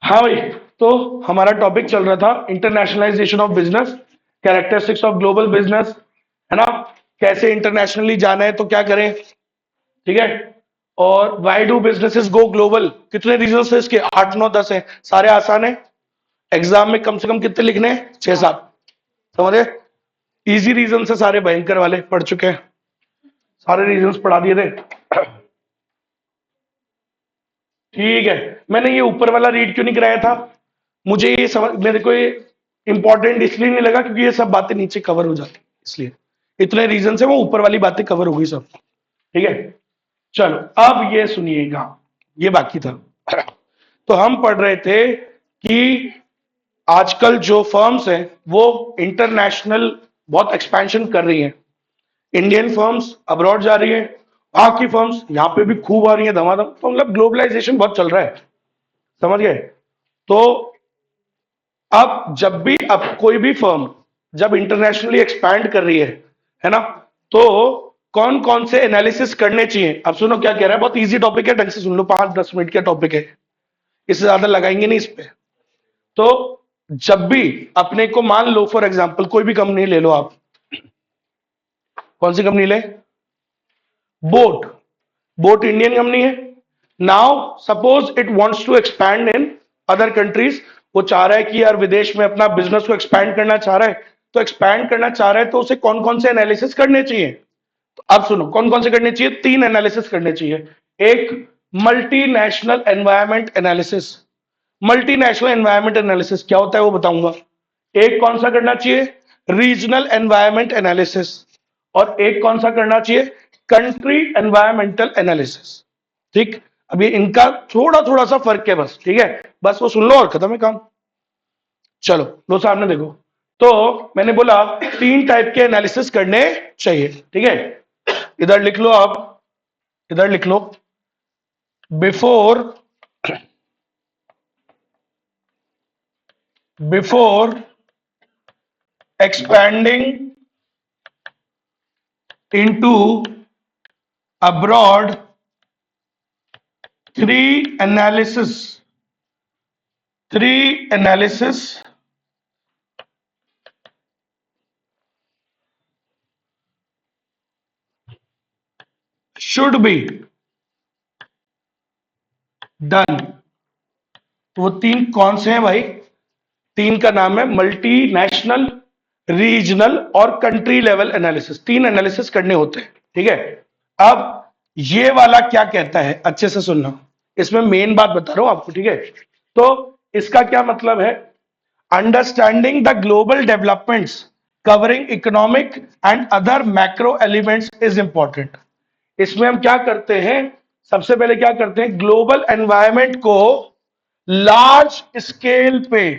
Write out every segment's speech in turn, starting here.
हाँ भाई, तो हमारा टॉपिक चल रहा था internationalisation of business, characteristics of global business, है ना। कैसे इंटरनेशनली जाना है तो क्या करें, ठीक है। और why do businesses go global, कितने रीजंस है इसके, 8 9 10 है, सारे आसान है। एग्जाम में कम से कम कितने लिखने हैं, 6 7, समझे। इजी रीजन से सारे, भयंकर वाले पढ़ चुके हैं, सारे रीजंस पढ़ा दिए थे। ठीक है, मैंने ये ऊपर वाला रीड क्यों नहीं कराया था, मुझे ये समझ, मेरे को ये इंपॉर्टेंट इसलिए नहीं लगा क्योंकि ये सब बातें नीचे कवर हो जाती, इसलिए इतने रीजन से वो ऊपर वाली बातें कवर हो गई सब। ठीक है, चलो अब ये सुनिएगा, ये बाकी था। तो हम पढ़ रहे थे कि आजकल जो फर्म्स हैं वो इंटरनेशनल बहुत एक्सपेंशन कर रही हैं। इंडियन फर्म्स अब्रॉड जा रही है, वहां की फर्म्स यहाँ पे भी खूब आ रही है धमाधम, तो मतलब ग्लोबलाइजेशन बहुत चल रहा है, समझ गए। तो अब जब भी, अब कोई भी फर्म जब इंटरनेशनली एक्सपैंड कर रही है ना, तो कौन कौन से एनालिसिस करने चाहिए। अब सुनो क्या कह रहा है, बहुत इजी टॉपिक है, ढंग से सुन लो, 5 10 मिनट का टॉपिक है, इससे ज्यादा लगाएंगे नहीं इस पे। तो जब भी अपने को मान लो, फॉर एग्जाम्पल कोई भी कंपनी ले लो आप, कौन सी कंपनी ले, बोट, बोट इंडियन कंपनी है। Now suppose it wants to expand in other countries, वो चाह रहा है कि यार विदेश में अपना बिजनेस को एक्सपैंड करना चाह रहा है, तो एक्सपैंड करना चाह रहा है तो उसे कौन कौन से एनालिसिस करने चाहिए। तो अब सुनो कौन कौन से करने चाहिए, 3 एनालिसिस करने चाहिए। एक, multinational environment analysis. Multinational environment analysis क्या होता है वो बताऊंगा। एक कौन सा करना चाहिए, रीजनल एनवायरमेंट एनालिसिस। और एक कौन सा करना चाहिए, कंट्री एनवायरमेंटल एनालिसिस। ठीक, अभी इनका थोड़ा थोड़ा सा फर्क है बस, ठीक है, बस वो सुन लो और खत्म है काम। चलो लो सामने देखो, तो मैंने बोला 3 टाइप के एनालिसिस करने चाहिए, ठीक है। इधर लिख लो आप, इधर लिख लो, before before expanding into abroad, three analysis three analysis should be done। तो वो 3 कौन से हैं भाई, 3 का नाम है मल्टीनेशनल, रीजनल और कंट्री लेवल एनालिसिस। 3 एनालिसिस करने होते हैं, ठीक है। अब ये वाला क्या कहता है, अच्छे से सुनना, इसमें मेन बात बता रहा हूं आपको, ठीक है। तो इसका क्या मतलब है, understanding the global developments covering economic and other macro elements is important. इसमें हम क्या करते हैं, सबसे पहले क्या करते हैं, ग्लोबल एनवायरमेंट को लार्ज स्केल पे,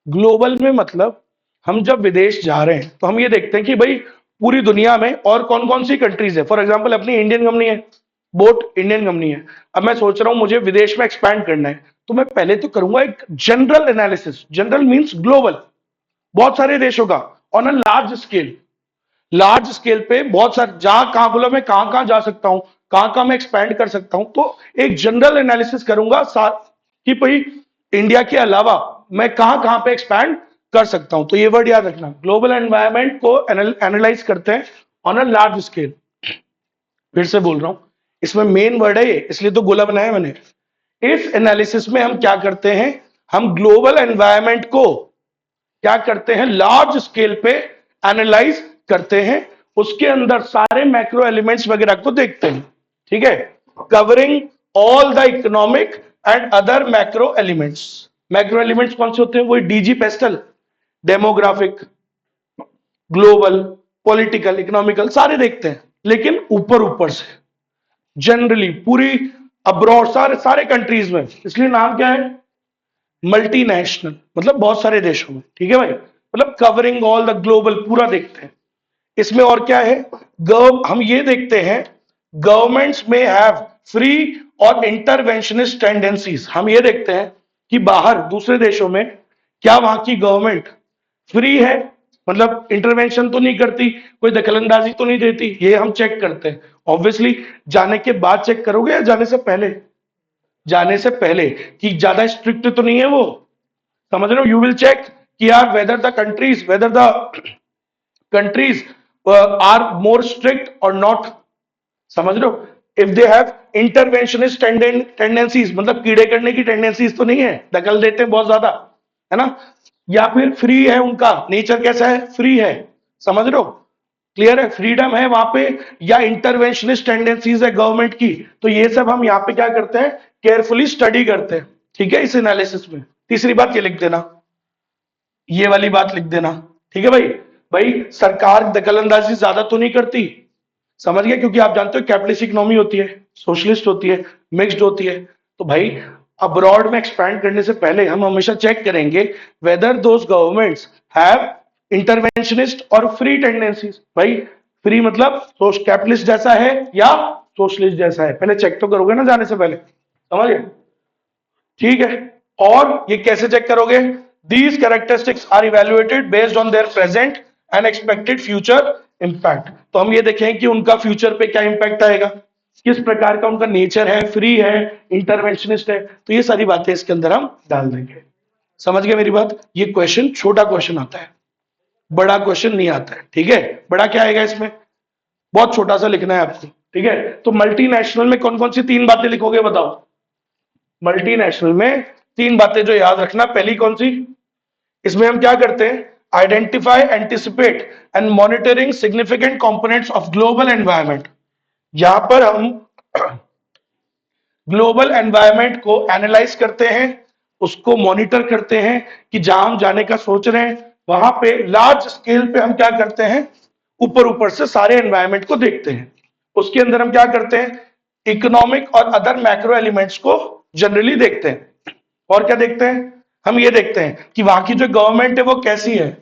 ग्लोबल में मतलब हम जब विदेश जा रहे हैं तो हम ये देखते हैं कि भाई पूरी दुनिया में और कौन कौन सी कंट्रीज है। फॉर एग्जांपल अपनी इंडियन कंपनी है, बोट इंडियन कंपनी है, अब मैं सोच रहा हूं मुझे विदेश में एक्सपैंड करना है, तो मैं पहले तो करूंगा एक general analysis, general means global, बहुत सारे देशों का, on a large scale. Large scale पे बहुत सारे, जहां कहां बोला मैं कहां कहां जा सकता हूं, कहां कहां मैं एक्सपैंड कर सकता हूं, तो एक जनरल एनालिसिस करूंगा कि भाई इंडिया के अलावा मैं कहां कहां पे एक्सपैंड कर सकता हूं। तो ये वर्ड याद रखना, ग्लोबल एनवायरनमेंट को एनालाइज करते हैं ऑन अ लार्ज स्केल। फिर से बोल रहा हूं, इसमें मेन वर्ड है ये, इसलिए तो गोला बनाया मैंने। इस एनालिसिस में हम क्या करते हैं, हम ग्लोबल एनवायरनमेंट को क्या करते हैं, लार्ज स्केल पे एनालाइज करते हैं, उसके अंदर सारे मैक्रो एलिमेंट्स वगैरह को देखते हैं, ठीक है। Covering all the economic and other macro elements. Macro elements कौन से होते हैं, वही DG pastel, demographic, global, political, economical, सारे देखते हैं, लेकिन ऊपर ऊपर से, जनरली पूरी अब्रॉड, सारे सारे कंट्रीज में, इसलिए नाम क्या है, मल्टीनेशनल, मतलब बहुत सारे देशों में, ठीक है भाई, मतलब कवरिंग ऑल द ग्लोबल, पूरा देखते हैं। इसमें और क्या है, हम ये देखते हैं गवर्नमेंट्स में हैव फ्री और इंटरवेंशनिस्ट टेंडेंसीज। हम ये देखते हैं कि बाहर दूसरे देशों में क्या वहां की गवर्नमेंट फ्री है, मतलब इंटरवेंशन तो नहीं करती, कोई दखलंदाजी तो नहीं देती, ये हम चेक करते हैं। ऑब्वियसली जाने के बाद चेक करोगे या जाने से पहले, जाने से पहले कि ज्यादा स्ट्रिक्ट तो नहीं है वो, समझ रहे हो? यू विल चेक कि यार whether the countries are more strict और नॉट, समझ रहे हो? If they have interventionist tendencies, मतलब कीड़े करने की टेंडेंसीज तो नहीं है, दखल देते हैं बहुत ज्यादा, है ना? या फिर फ्री है, उनका नेचर कैसा है, फ्री है, समझ रहे हो? क्लियर है, फ्रीडम है वहां पे, या इंटरवेंशनिस्ट टेंडेंसीज है गवर्नमेंट की। तो ये सब हम यहाँ पे क्या करते हैं, केयरफुली स्टडी करते हैं, ठीक है, इस एनालिसिस में। तीसरी बात ये लिख देना, ये वाली बात लिख देना, ठीक है भाई? भाई सरकार दखलंदाजी ज्यादा तो नहीं करती, समझ गए? क्योंकि आप जानते हो कैपिटलिस्ट इकोनॉमी होती है, सोशलिस्ट होती है, मिक्स्ड होती है। तो भाई अब्रॉड में एक्सपैंड करने से पहले हम हमेशा चेक करेंगे whether those governments have interventionist और फ्री टेंडेंसीज। भाई फ्री मतलब कैपिटलिस्ट जैसा है या सोशलिस्ट जैसा है, पहले चेक तो करोगे ना जाने से पहले, समझ गए? ठीक है। और ये कैसे चेक करोगे? These characteristics are evaluated based on their present and expected future impact. तो हम ये देखें कि उनका फ्यूचर पे क्या इंपैक्ट आएगा, किस प्रकार का उनका नेचर है, फ्री है, इंटरवेंशनिस्ट है, तो ये सारी बातें इसके अंदर हम डाल देंगे। समझ गए मेरी बात? ये क्वेश्चन छोटा क्वेश्चन आता है, बड़ा क्वेश्चन नहीं आता है, ठीक है? बड़ा क्या आएगा इसमें, बहुत छोटा सा लिखना है आपको, ठीक है? तो मल्टीनेशनल में कौन कौन सी तीन बातें लिखोगे बताओ? मल्टीनेशनल में तीन बातें जो याद रखना, पहली कौन सी? इसमें हम क्या करते हैं, identify, anticipate and monitoring significant components of global environment. यहां पर हम ग्लोबल एनवायरनमेंट को एनालाइज करते हैं, उसको मॉनिटर करते हैं कि जहां हम जाने का सोच रहे हैं वहां पे लार्ज स्केल पे हम क्या करते हैं, ऊपर ऊपर से सारे एनवायरनमेंट को देखते हैं। उसके अंदर हम क्या करते हैं, इकोनॉमिक और अदर मैक्रो एलिमेंट्स को जनरली देखते हैं। और क्या देखते हैं, हम ये देखते हैं कि वहां की जो गवर्नमेंट है वो कैसी है,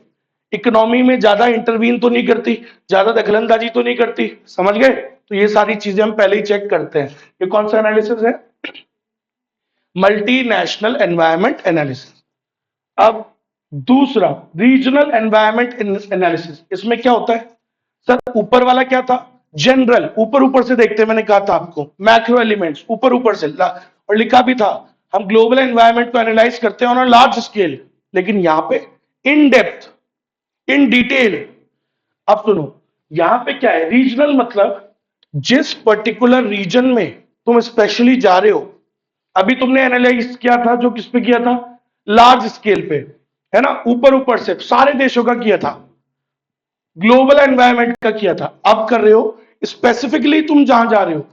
इकोनॉमी में ज्यादा इंटरवीन तो नहीं करती, ज्यादा दखलंदाजी तो नहीं करती, समझ गए? तो ये सारी चीजें हम पहले ही चेक करते हैं। ये कौन सा एनालिसिस है, मल्टीनेशनल एनवायरनमेंट एनालिसिस। अब दूसरा रीजनल एनवायरनमेंट एनालिसिस, इसमें क्या होता है सर? ऊपर वाला क्या था, जनरल, ऊपर ऊपर से देखते हैं, मैंने कहा था आपको मैक्रो एलिमेंट्स ऊपर ऊपर से, और लिखा भी था हम ग्लोबल एनवायरनमेंट को एनालाइज करते हैं ऑन अ लार्ज स्केल, लेकिन यहां पे इन डेप्थ, इन डिटेल। अब सुनो, यहां पे क्या है, रीजनल मतलब जिस पर्टिकुलर रीजन में तुम स्पेशली जा रहे हो। अभी तुमने एनालाइज किया था जो किस पे किया था, लार्ज स्केल पे, है ना, ऊपर ऊपर से सारे देशों का किया था, ग्लोबल एनवायरनमेंट का किया था। अब कर रहे हो स्पेसिफिकली, तुम जहां जा रहे हो,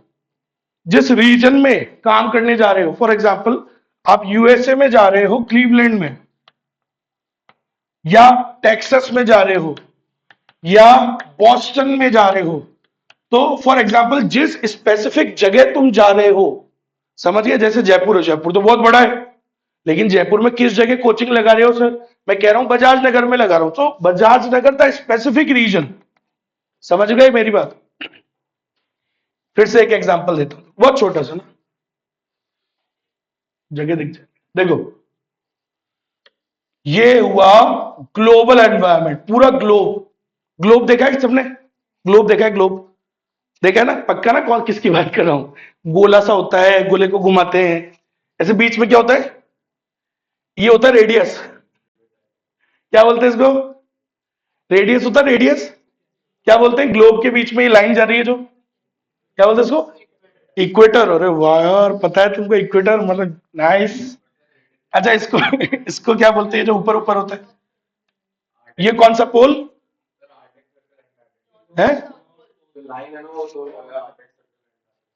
जिस रीजन में काम करने जा रहे हो। फॉर एग्जाम्पल आप यूएसए में जा रहे हो, क्लीवलैंड में, या टेक्सास में जा रहे हो, या बॉस्टन में जा रहे हो। तो फॉर एग्जाम्पल जिस स्पेसिफिक जगह तुम जा रहे हो, समझ गए? जैसे जयपुर है, जयपुर तो बहुत बड़ा है, लेकिन जयपुर में किस जगह कोचिंग लगा रहे हो सर? मैं कह रहा हूं बजाज नगर में लगा रहा हूं, तो बजाज नगर था स्पेसिफिक रीजन, समझ गए मेरी बात? फिर से एक एग्जांपल देता हूं, बहुत छोटा सा ना, जगह दिख जाए, देखो ये हुआ ग्लोबल एनवायरनमेंट, पूरा ग्लोब। ग्लोब देखा है सबने? ग्लोब देखा है? ग्लोब देखा है ना, पक्का ना? कौन किसकी बात कर रहा हूं? गोला सा होता है, गोले को घुमाते हैं, ऐसे बीच में क्या होता है, ये होता है रेडियस। क्या बोलते हैं इसको? रेडियस होता है, रेडियस। क्या बोलते हैं ग्लोब के बीच में ये लाइन जा रही है जो, क्या बोलते हैं इसको? इक्वेटर। अरे वाह यार, पता है तुमको इक्वेटर मतलब, नाइस। अच्छा इसको इसको क्या बोलते हैं जो ऊपर ऊपर होता है, ये कौन सा पोल है?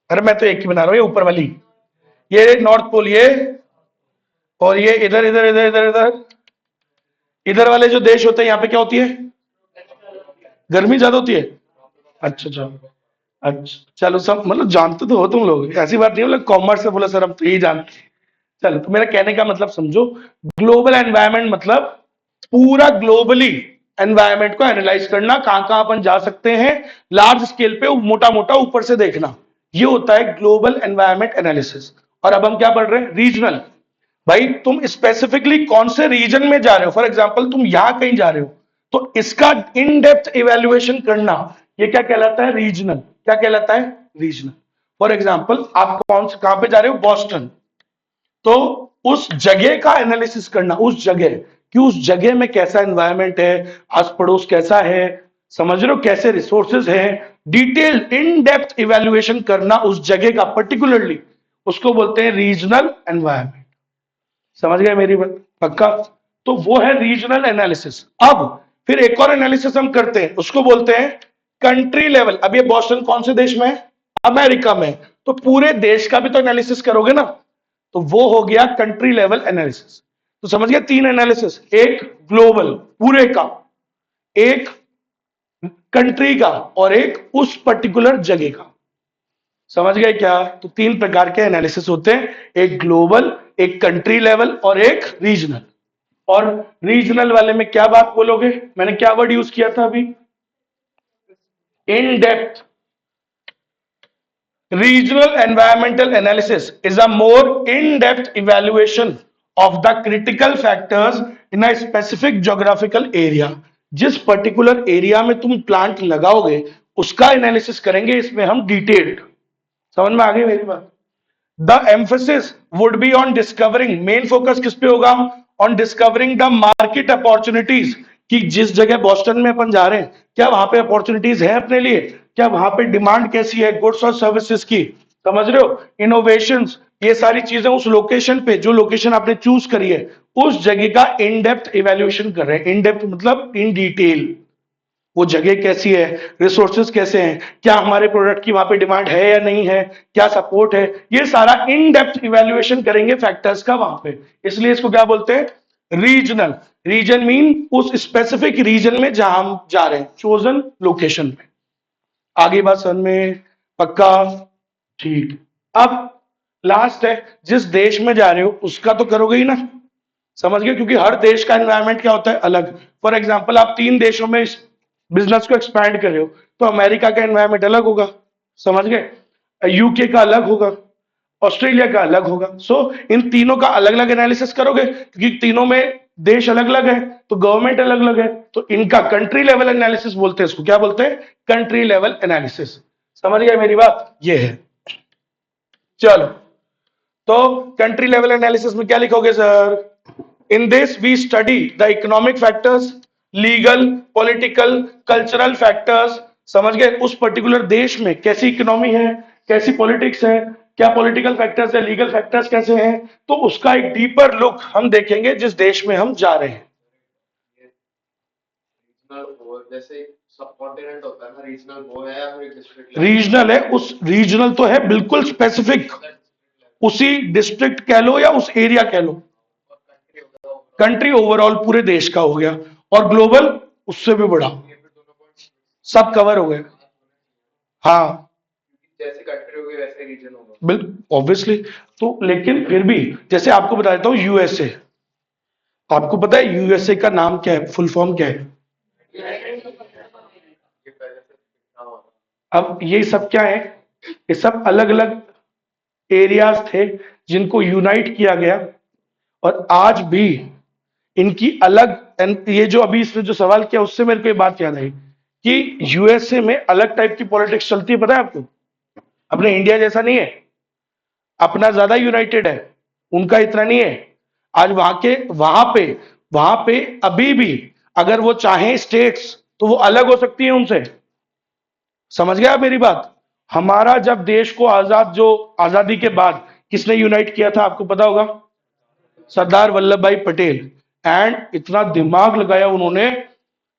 अरे मैं तो एक ही बना रहा हूं, ये ऊपर वाली, ये नॉर्थ पोल, ये, और ये इधर इधर इधर इधर इधर इधर वाले जो देश होते हैं, यहाँ पे क्या होती है, गर्मी ज्यादा होती है। अच्छा अच्छा, अच्छा चलो, सब मतलब जानते तो हो तुम लोग, ऐसी बात नहीं है, मतलब कॉमर्स से बोला सर हम तो यही जानते हैं। चलो, तो मेरा कहने का मतलब समझो, ग्लोबल एनवायरनमेंट मतलब पूरा ग्लोबली एनवायरनमेंट को एनालाइज करना, कहां कहां अपन जा सकते हैं, लार्ज स्केल पे मोटा मोटा ऊपर से देखना, ये होता है ग्लोबल एनवायरनमेंट एनालिसिस। और अब हम क्या पढ़ रहे हैं, रीजनल। भाई तुम स्पेसिफिकली कौन से रीजन में जा रहे हो, फॉर एग्जाम्पल तुम यहां कहीं जा रहे हो, तो इसका इन डेप्थ इवेल्युएशन करना, ये क्या कहलाता है, रीजनल। क्या कहलाता है, रीजनल। फॉर एग्जाम्पल आप कहां पे जा रहे हो, बॉस्टन, तो उस जगह का एनालिसिस करना, उस जगह कि उस जगह में कैसा एनवायरनमेंट है, आस पड़ोस कैसा है, समझ रहे हो, कैसे रिसोर्सेज हैं, डिटेल्ड इन डेप्थ इवैल्यूएशन करना उस जगह का पर्टिकुलरली, उसको बोलते हैं रीजनल एनवायरनमेंट। समझ गए मेरी बात? पक्का? तो वो है रीजनल एनालिसिस। अब फिर एक और एनालिसिस हम करते हैं, उसको बोलते हैं कंट्री लेवल। अब ये बोस्टन कौन से देश में है? अमेरिका में। तो पूरे देश का भी तो एनालिसिस करोगे ना, तो वो हो गया कंट्री लेवल एनालिसिस। तो समझ गया, तीन एनालिसिस, एक ग्लोबल पूरे का, एक कंट्री का, और एक उस पर्टिकुलर जगह का। समझ गए क्या? तो तीन प्रकार के एनालिसिस होते हैं, एक ग्लोबल, एक कंट्री लेवल और एक रीजनल। और रीजनल वाले में क्या बात बोलोगे? मैंने क्या वर्ड यूज किया था अभी? In depth. Regional environmental analysis is a more in-depth evaluation of the critical factors in a specific geographical area. जिस पर्टिकुलर एरिया में तुम प्लांट लगाओगे उसका एनालिसिस करेंगे इसमें हम डिटेल्ड। समझ में आ गई मेरी बात? The emphasis would be on discovering, main focus किस पे होगा? On discovering the market opportunities, कि जिस जगह बॉस्टन में अपन जा रहे हैं क्या वहां पे अपॉर्चुनिटीज है अपने लिए, क्या वहां पे डिमांड कैसी है गुड्स और सर्विसेज की, समझ रहे हो, इनोवेशंस, ये सारी चीजें उस लोकेशन पे, जो लोकेशन आपने चूज करी है उस जगह का इन डेप्थ इवेल्युएशन कर रहे हैं। इन डेप्थ मतलब इन डिटेल, वो जगह कैसी है, रिसोर्सेज कैसे हैं, क्या हमारे प्रोडक्ट की वहां पे डिमांड है या नहीं है, क्या सपोर्ट है, ये सारा इन डेप्थ इवेल्युएशन करेंगे फैक्टर्स का वहां पे। इसलिए इसको क्या बोलते हैं? रीजनल। रीजन मीन उस स्पेसिफिक रीजन में जहां हम जा रहे हैं, चोजन लोकेशन में। आगे बात समझ में? पक्का? ठीक। अब लास्ट है, जिस देश में जा रहे हो उसका तो करोगे ही ना, समझ गए, क्योंकि हर देश का एनवायरनमेंट क्या होता है, अलग। फॉर एग्जांपल आप तीन देशों में बिजनेस को एक्सपैंड कर रहे हो, तो अमेरिका का एनवायरनमेंट अलग होगा, समझ गए, यूके का अलग होगा, ऑस्ट्रेलिया का अलग होगा। सो इन तीनों का अलग अलग एनालिसिस करोगे, क्योंकि तीनों में देश अलग अलग है, तो गवर्नमेंट अलग अलग है, तो इनका कंट्री लेवल एनालिसिस बोलते हैं। इसको क्या बोलते हैं? Country level analysis. समझ गए मेरी बात? ये है। चलो, तो कंट्री लेवल एनालिसिस में क्या लिखोगे sir? In this we study the economic factors, legal, political, cultural factors. समझ गए, उस पर्टिकुलर देश में कैसी इकोनॉमी है, कैसी पॉलिटिक्स है, क्या पॉलिटिकल फैक्टर्स है, लीगल फैक्टर्स कैसे हैं, तो उसका एक डीपर लुक हम देखेंगे जिस देश में हम जा रहे हैं। जैसे सब कॉन्टिनेंट होता है ना, रीजनल वो है या फिर डिस्ट्रिक्ट? रीजनल है, उस रीजनल तो है बिल्कुल स्पेसिफिक, उसी डिस्ट्रिक्ट कह लो या उस एरिया कह लो। कंट्री ओवरऑल पूरे देश का हो गया, और ग्लोबल उससे भी बड़ा, सब कवर हो गए। हाँ जैसे कंट्री होगी वैसे रीजन होगा, बिल्कुल ऑब्वियसली। तो लेकिन फिर भी जैसे आपको बता देता हूँ, यूएसए, आपको पता है यूएसए का नाम क्या है, फुल फॉर्म क्या है? ये पहले से लिखा हुआ अब ये सब क्या है? ये सब अलग अलग एरियाज थे जिनको यूनाइट किया गया, और आज भी इनकी अलग, ये जो अभी इसने जो सवाल किया उससे मेरे को ये बात याद आई कि यूएसए में अलग टाइप की पॉलिटिक्स चलती है, पता है आपको? अपने इंडिया जैसा नहीं है, अपना ज्यादा यूनाइटेड है, उनका इतना नहीं है। आज वहां पे अभी भी अगर वो चाहे स्टेट्स तो वो अलग हो सकती है उनसे। समझ गया आप मेरी बात? हमारा जब देश को आजाद, जो आजादी के बाद किसने यूनाइट किया था आपको पता होगा? सरदार वल्लभ भाई पटेल। एंड इतना दिमाग लगाया उन्होंने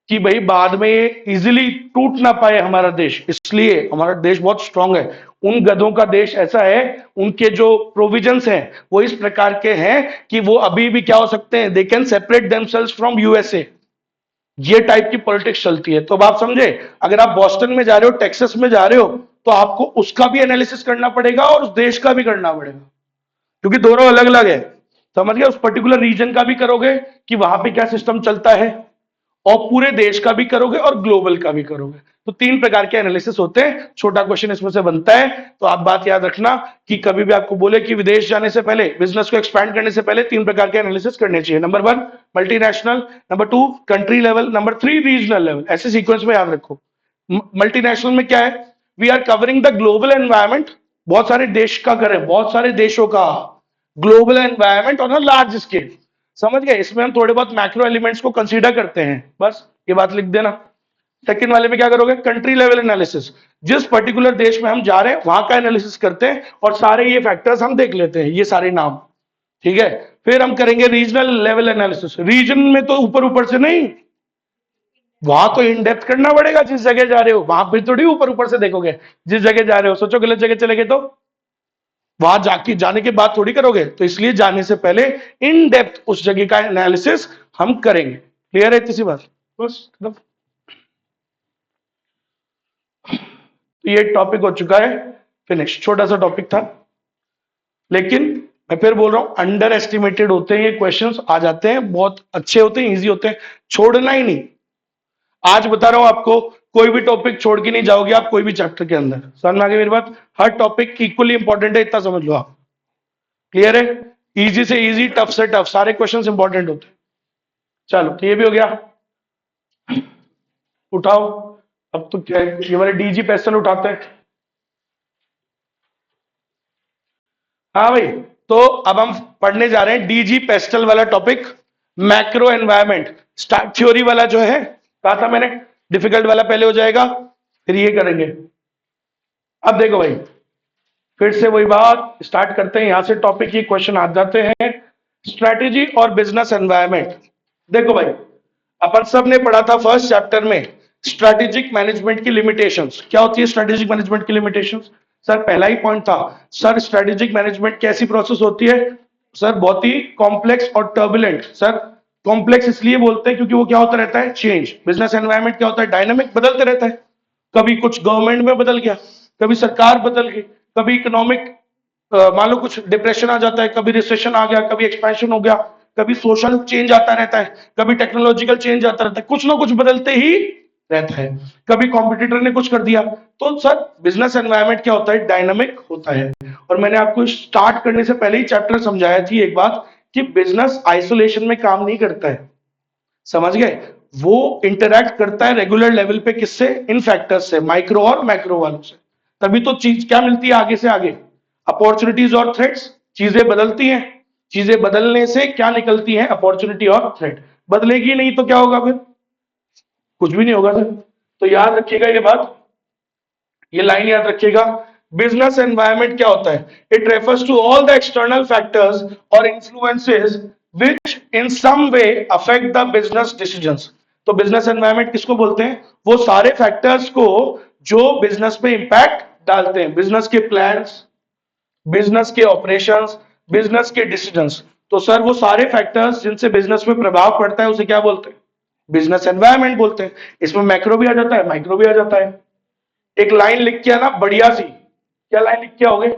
कि भाई बाद में ये इजीली टूट ना पाए हमारा देश, इसलिए हमारा देश बहुत स्ट्रांग है। उन गधों का देश ऐसा है, उनके जो प्रोविजंस हैं वो इस प्रकार के हैं कि वो अभी भी क्या हो सकते हैं, they can separate themselves from USA. ये टाइप की पॉलिटिक्स चलती है। तो अब आप समझे, अगर आप बॉस्टन में जा रहे हो, टेक्सास में जा रहे हो, तो आपको उसका भी एनालिसिस करना पड़ेगा और उस देश का भी करना पड़ेगा, क्योंकि दोनों अलग अलग है। समझ गए? उस पर्टिकुलर रीजन का भी करोगे कि वहां पे क्या सिस्टम चलता है, और पूरे देश का भी करोगे और ग्लोबल का भी करोगे। तो तीन प्रकार के एनालिसिस होते हैं। छोटा क्वेश्चन इसमें से बनता है, तो आप बात याद रखना कि कभी भी आपको बोले कि विदेश जाने से पहले, बिजनेस को एक्सपैंड करने से पहले तीन प्रकार के एनालिसिस करने चाहिए। Number 1 multinational, number 2 country level, number 3 regional level. ऐसे सीक्वेंस में याद रखो। मल्टीनेशनल में क्या है? We are covering the global environment, बहुत सारे देश का करें, बहुत सारे देशों का, global environment on a large scale. समझ गए? इसमें हम थोड़े बहुत मैक्रो एलिमेंट्स को कंसीडर करते हैं, बस ये बात लिख देना। सेकंड वाले में क्या करोगे? Country level analysis. जिस पर्टिकुलर देश में हम जा रहे हैं वहां का एनालिसिस करते हैं और सारे ये फैक्टर्स हम देख लेते हैं, ये सारे नाम, ठीक है। फिर हम करेंगे रीजनल लेवल एनालिसिस। रीजन में तो ऊपर ऊपर से नहीं, वहां तो इन डेप्थ करना पड़ेगा। जिस जगह जा रहे हो वहां पे थोड़ी ऊपर ऊपर से देखोगे। जिस जगह जा रहे हो, सोचो गलत जगह चले गए तो वहां जाके जाने के बाद थोड़ी करोगे, तो इसलिए जाने से पहले इन डेप्थ उस जगह का एनालिसिस हम करेंगे। क्लियर है? इतनी सी बात, बस खत्म। तो ये टॉपिक हो चुका है फिनिश। छोटा सा टॉपिक था, लेकिन मैं फिर बोल रहा हूं अंडर एस्टिमेटेड होते हैं ये क्वेश्चंस। आ जाते हैं, बहुत अच्छे होते हैं, इजी होते हैं, छोड़ना ही नहीं। आज बता रहा हूं आपको, कोई भी टॉपिक छोड़ के नहीं जाओगे आप कोई भी चैप्टर के अंदर। समझ में आ गई मेरी बात? हर टॉपिक इक्वली इंपॉर्टेंट है, इतना समझ लो आप। क्लियर है? इजी से इजी, टफ से टफ, सारे क्वेश्चंस इंपॉर्टेंट होते हैं। चलो, तो ये भी हो गया। उठाओ। अब तो क्या है, ये वाले डीजी पेस्टल उठाते हैं। हाँ भाई, तो अब हम पढ़ने जा रहे हैं डीजी पेस्टल वाला topic, macro environment. Start theory वाला जो है, कहा था मैंने डिफिकल्ट वाला पहले हो जाएगा, फिर ये करेंगे। अब देखो भाई, फिर से वही बात स्टार्ट करते हैं, यहां से टॉपिक की क्वेश्चन आ जाते हैं। स्ट्रेटेजी और बिजनेस एनवायरनमेंट। देखो भाई, अपन सब ने पढ़ा था फर्स्ट चैप्टर में स्ट्रेटेजिक मैनेजमेंट की लिमिटेशंस। क्या होती है स्ट्रेटेजिक मैनेजमेंट की लिमिटेशंस? सर पहला ही पॉइंट था, सर स्ट्रेटेजिक मैनेजमेंट कैसी प्रोसेस होती है? सर बहुत ही कॉम्प्लेक्स और टर्बुलेंट। सर कॉम्प्लेक्स इसलिए बोलते हैं क्योंकि वो क्या होता रहता है? चेंज। बिजनेस एनवायरनमेंट क्या होता है? डायनामिक, बदलते रहता है। कभी कुछ गवर्नमेंट में बदल गया, कभी सरकार बदल गई, कभी इकोनॉमिक मान लो कुछ डिप्रेशन आ जाता है, कभी रिसेशन आ गया, कभी एक्सपेंशन हो गया, कभी सोशल चेंज आता रहता है, कभी टेक्नोलॉजिकल चेंज आता रहता है, कुछ ना कुछ बदलते ही रहता है। कभी कॉम्पिटिटर ने कुछ कर दिया। तो सर बिजनेस एनवायरनमेंट क्या होता है? डायनामिक होता है। और मैंने आपको स्टार्ट करने से पहले ही चैप्टर समझाया थी एक बात, कि बिजनेस आइसोलेशन में काम नहीं करता है। समझ गए? वो इंटरैक्ट करता है रेगुलर लेवल पे, किससे? इन फैक्टर्स से, माइक्रो और मैक्रो वालों से। तभी तो चीज क्या मिलती है आगे से आगे? अपॉर्चुनिटीज और थ्रेट्स। चीजें बदलती हैं, चीजें बदलने से क्या निकलती है? अपॉर्चुनिटी और थ्रेट। बदलेगी नहीं तो क्या होगा? फिर कुछ भी नहीं होगा सर। तो याद रखिएगा ये बात, ये लाइन याद रखिएगा। बिजनेस एनवायरनमेंट क्या होता है? It refers to all the external factors और influences which in some way affect the business decisions. तो बिजनेस एनवायरनमेंट किसको बोलते हैं? वो सारे फैक्टर्स को जो बिजनेस पे इंपैक्ट डालते हैं, बिजनेस के प्लान्स, बिजनेस के ऑपरेशंस, बिजनेस के डिसीजंस। तो सर वो सारे फैक्टर्स जिनसे बिजनेस में प्रभाव पड़ता है उसे क्या बोलते हैं? बिजनेस एनवायरनमेंट बोलते हैं। इसमें मैक्रो भी आ जाता है, माइक्रो भी आ जाता है। एक लाइन लिख के आना बढ़िया सी। क्या लाइन लिख के आओगे?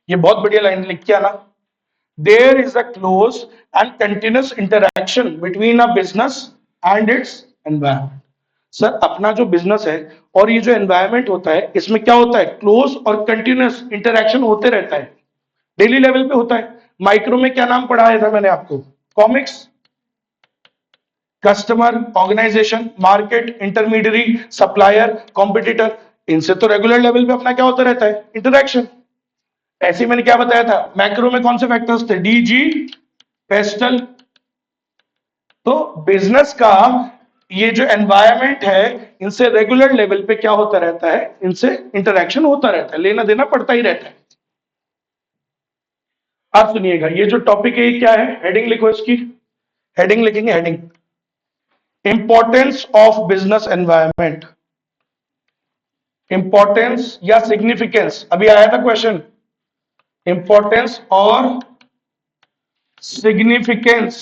ये बहुत बढ़िया लाइन लिख के आना। There is a close and continuous interaction between a business and its environment. Sir अपना जो बिजनेस है और ये जो एनवायरनमेंट होता है, इसमें क्या होता है? क्लोज और कंटिन्यूस इंटरैक्शन होते रहता है, डेली लेवल पे होता है। माइक्रो में क्या नाम पढ़ाया था मैंने आपको? Comics, customer, organisation, market, intermediary, supplier, competitor. इनसे तो रेगुलर लेवल पे अपना क्या होता रहता है? इंटरेक्शन। ऐसे ही मैंने क्या बताया था, मैक्रो में कौन से फैक्टर्स थे? DG, pastel. तो बिजनेस का ये जो एनवायरनमेंट है, इनसे रेगुलर लेवल पे क्या होता रहता है? इनसे इंटरेक्शन होता रहता है, लेना देना पड़ता ही रहता है। आप सुनिएगा, ये जो टॉपिक है ये क्या है? हेडिंग लिखो इसकी, हेडिंग लिखेंगे, heading importance of business environment. Importance या सिग्निफिकेंस, अभी आया था क्वेश्चन, इंपॉर्टेंस और सिग्निफिकेंस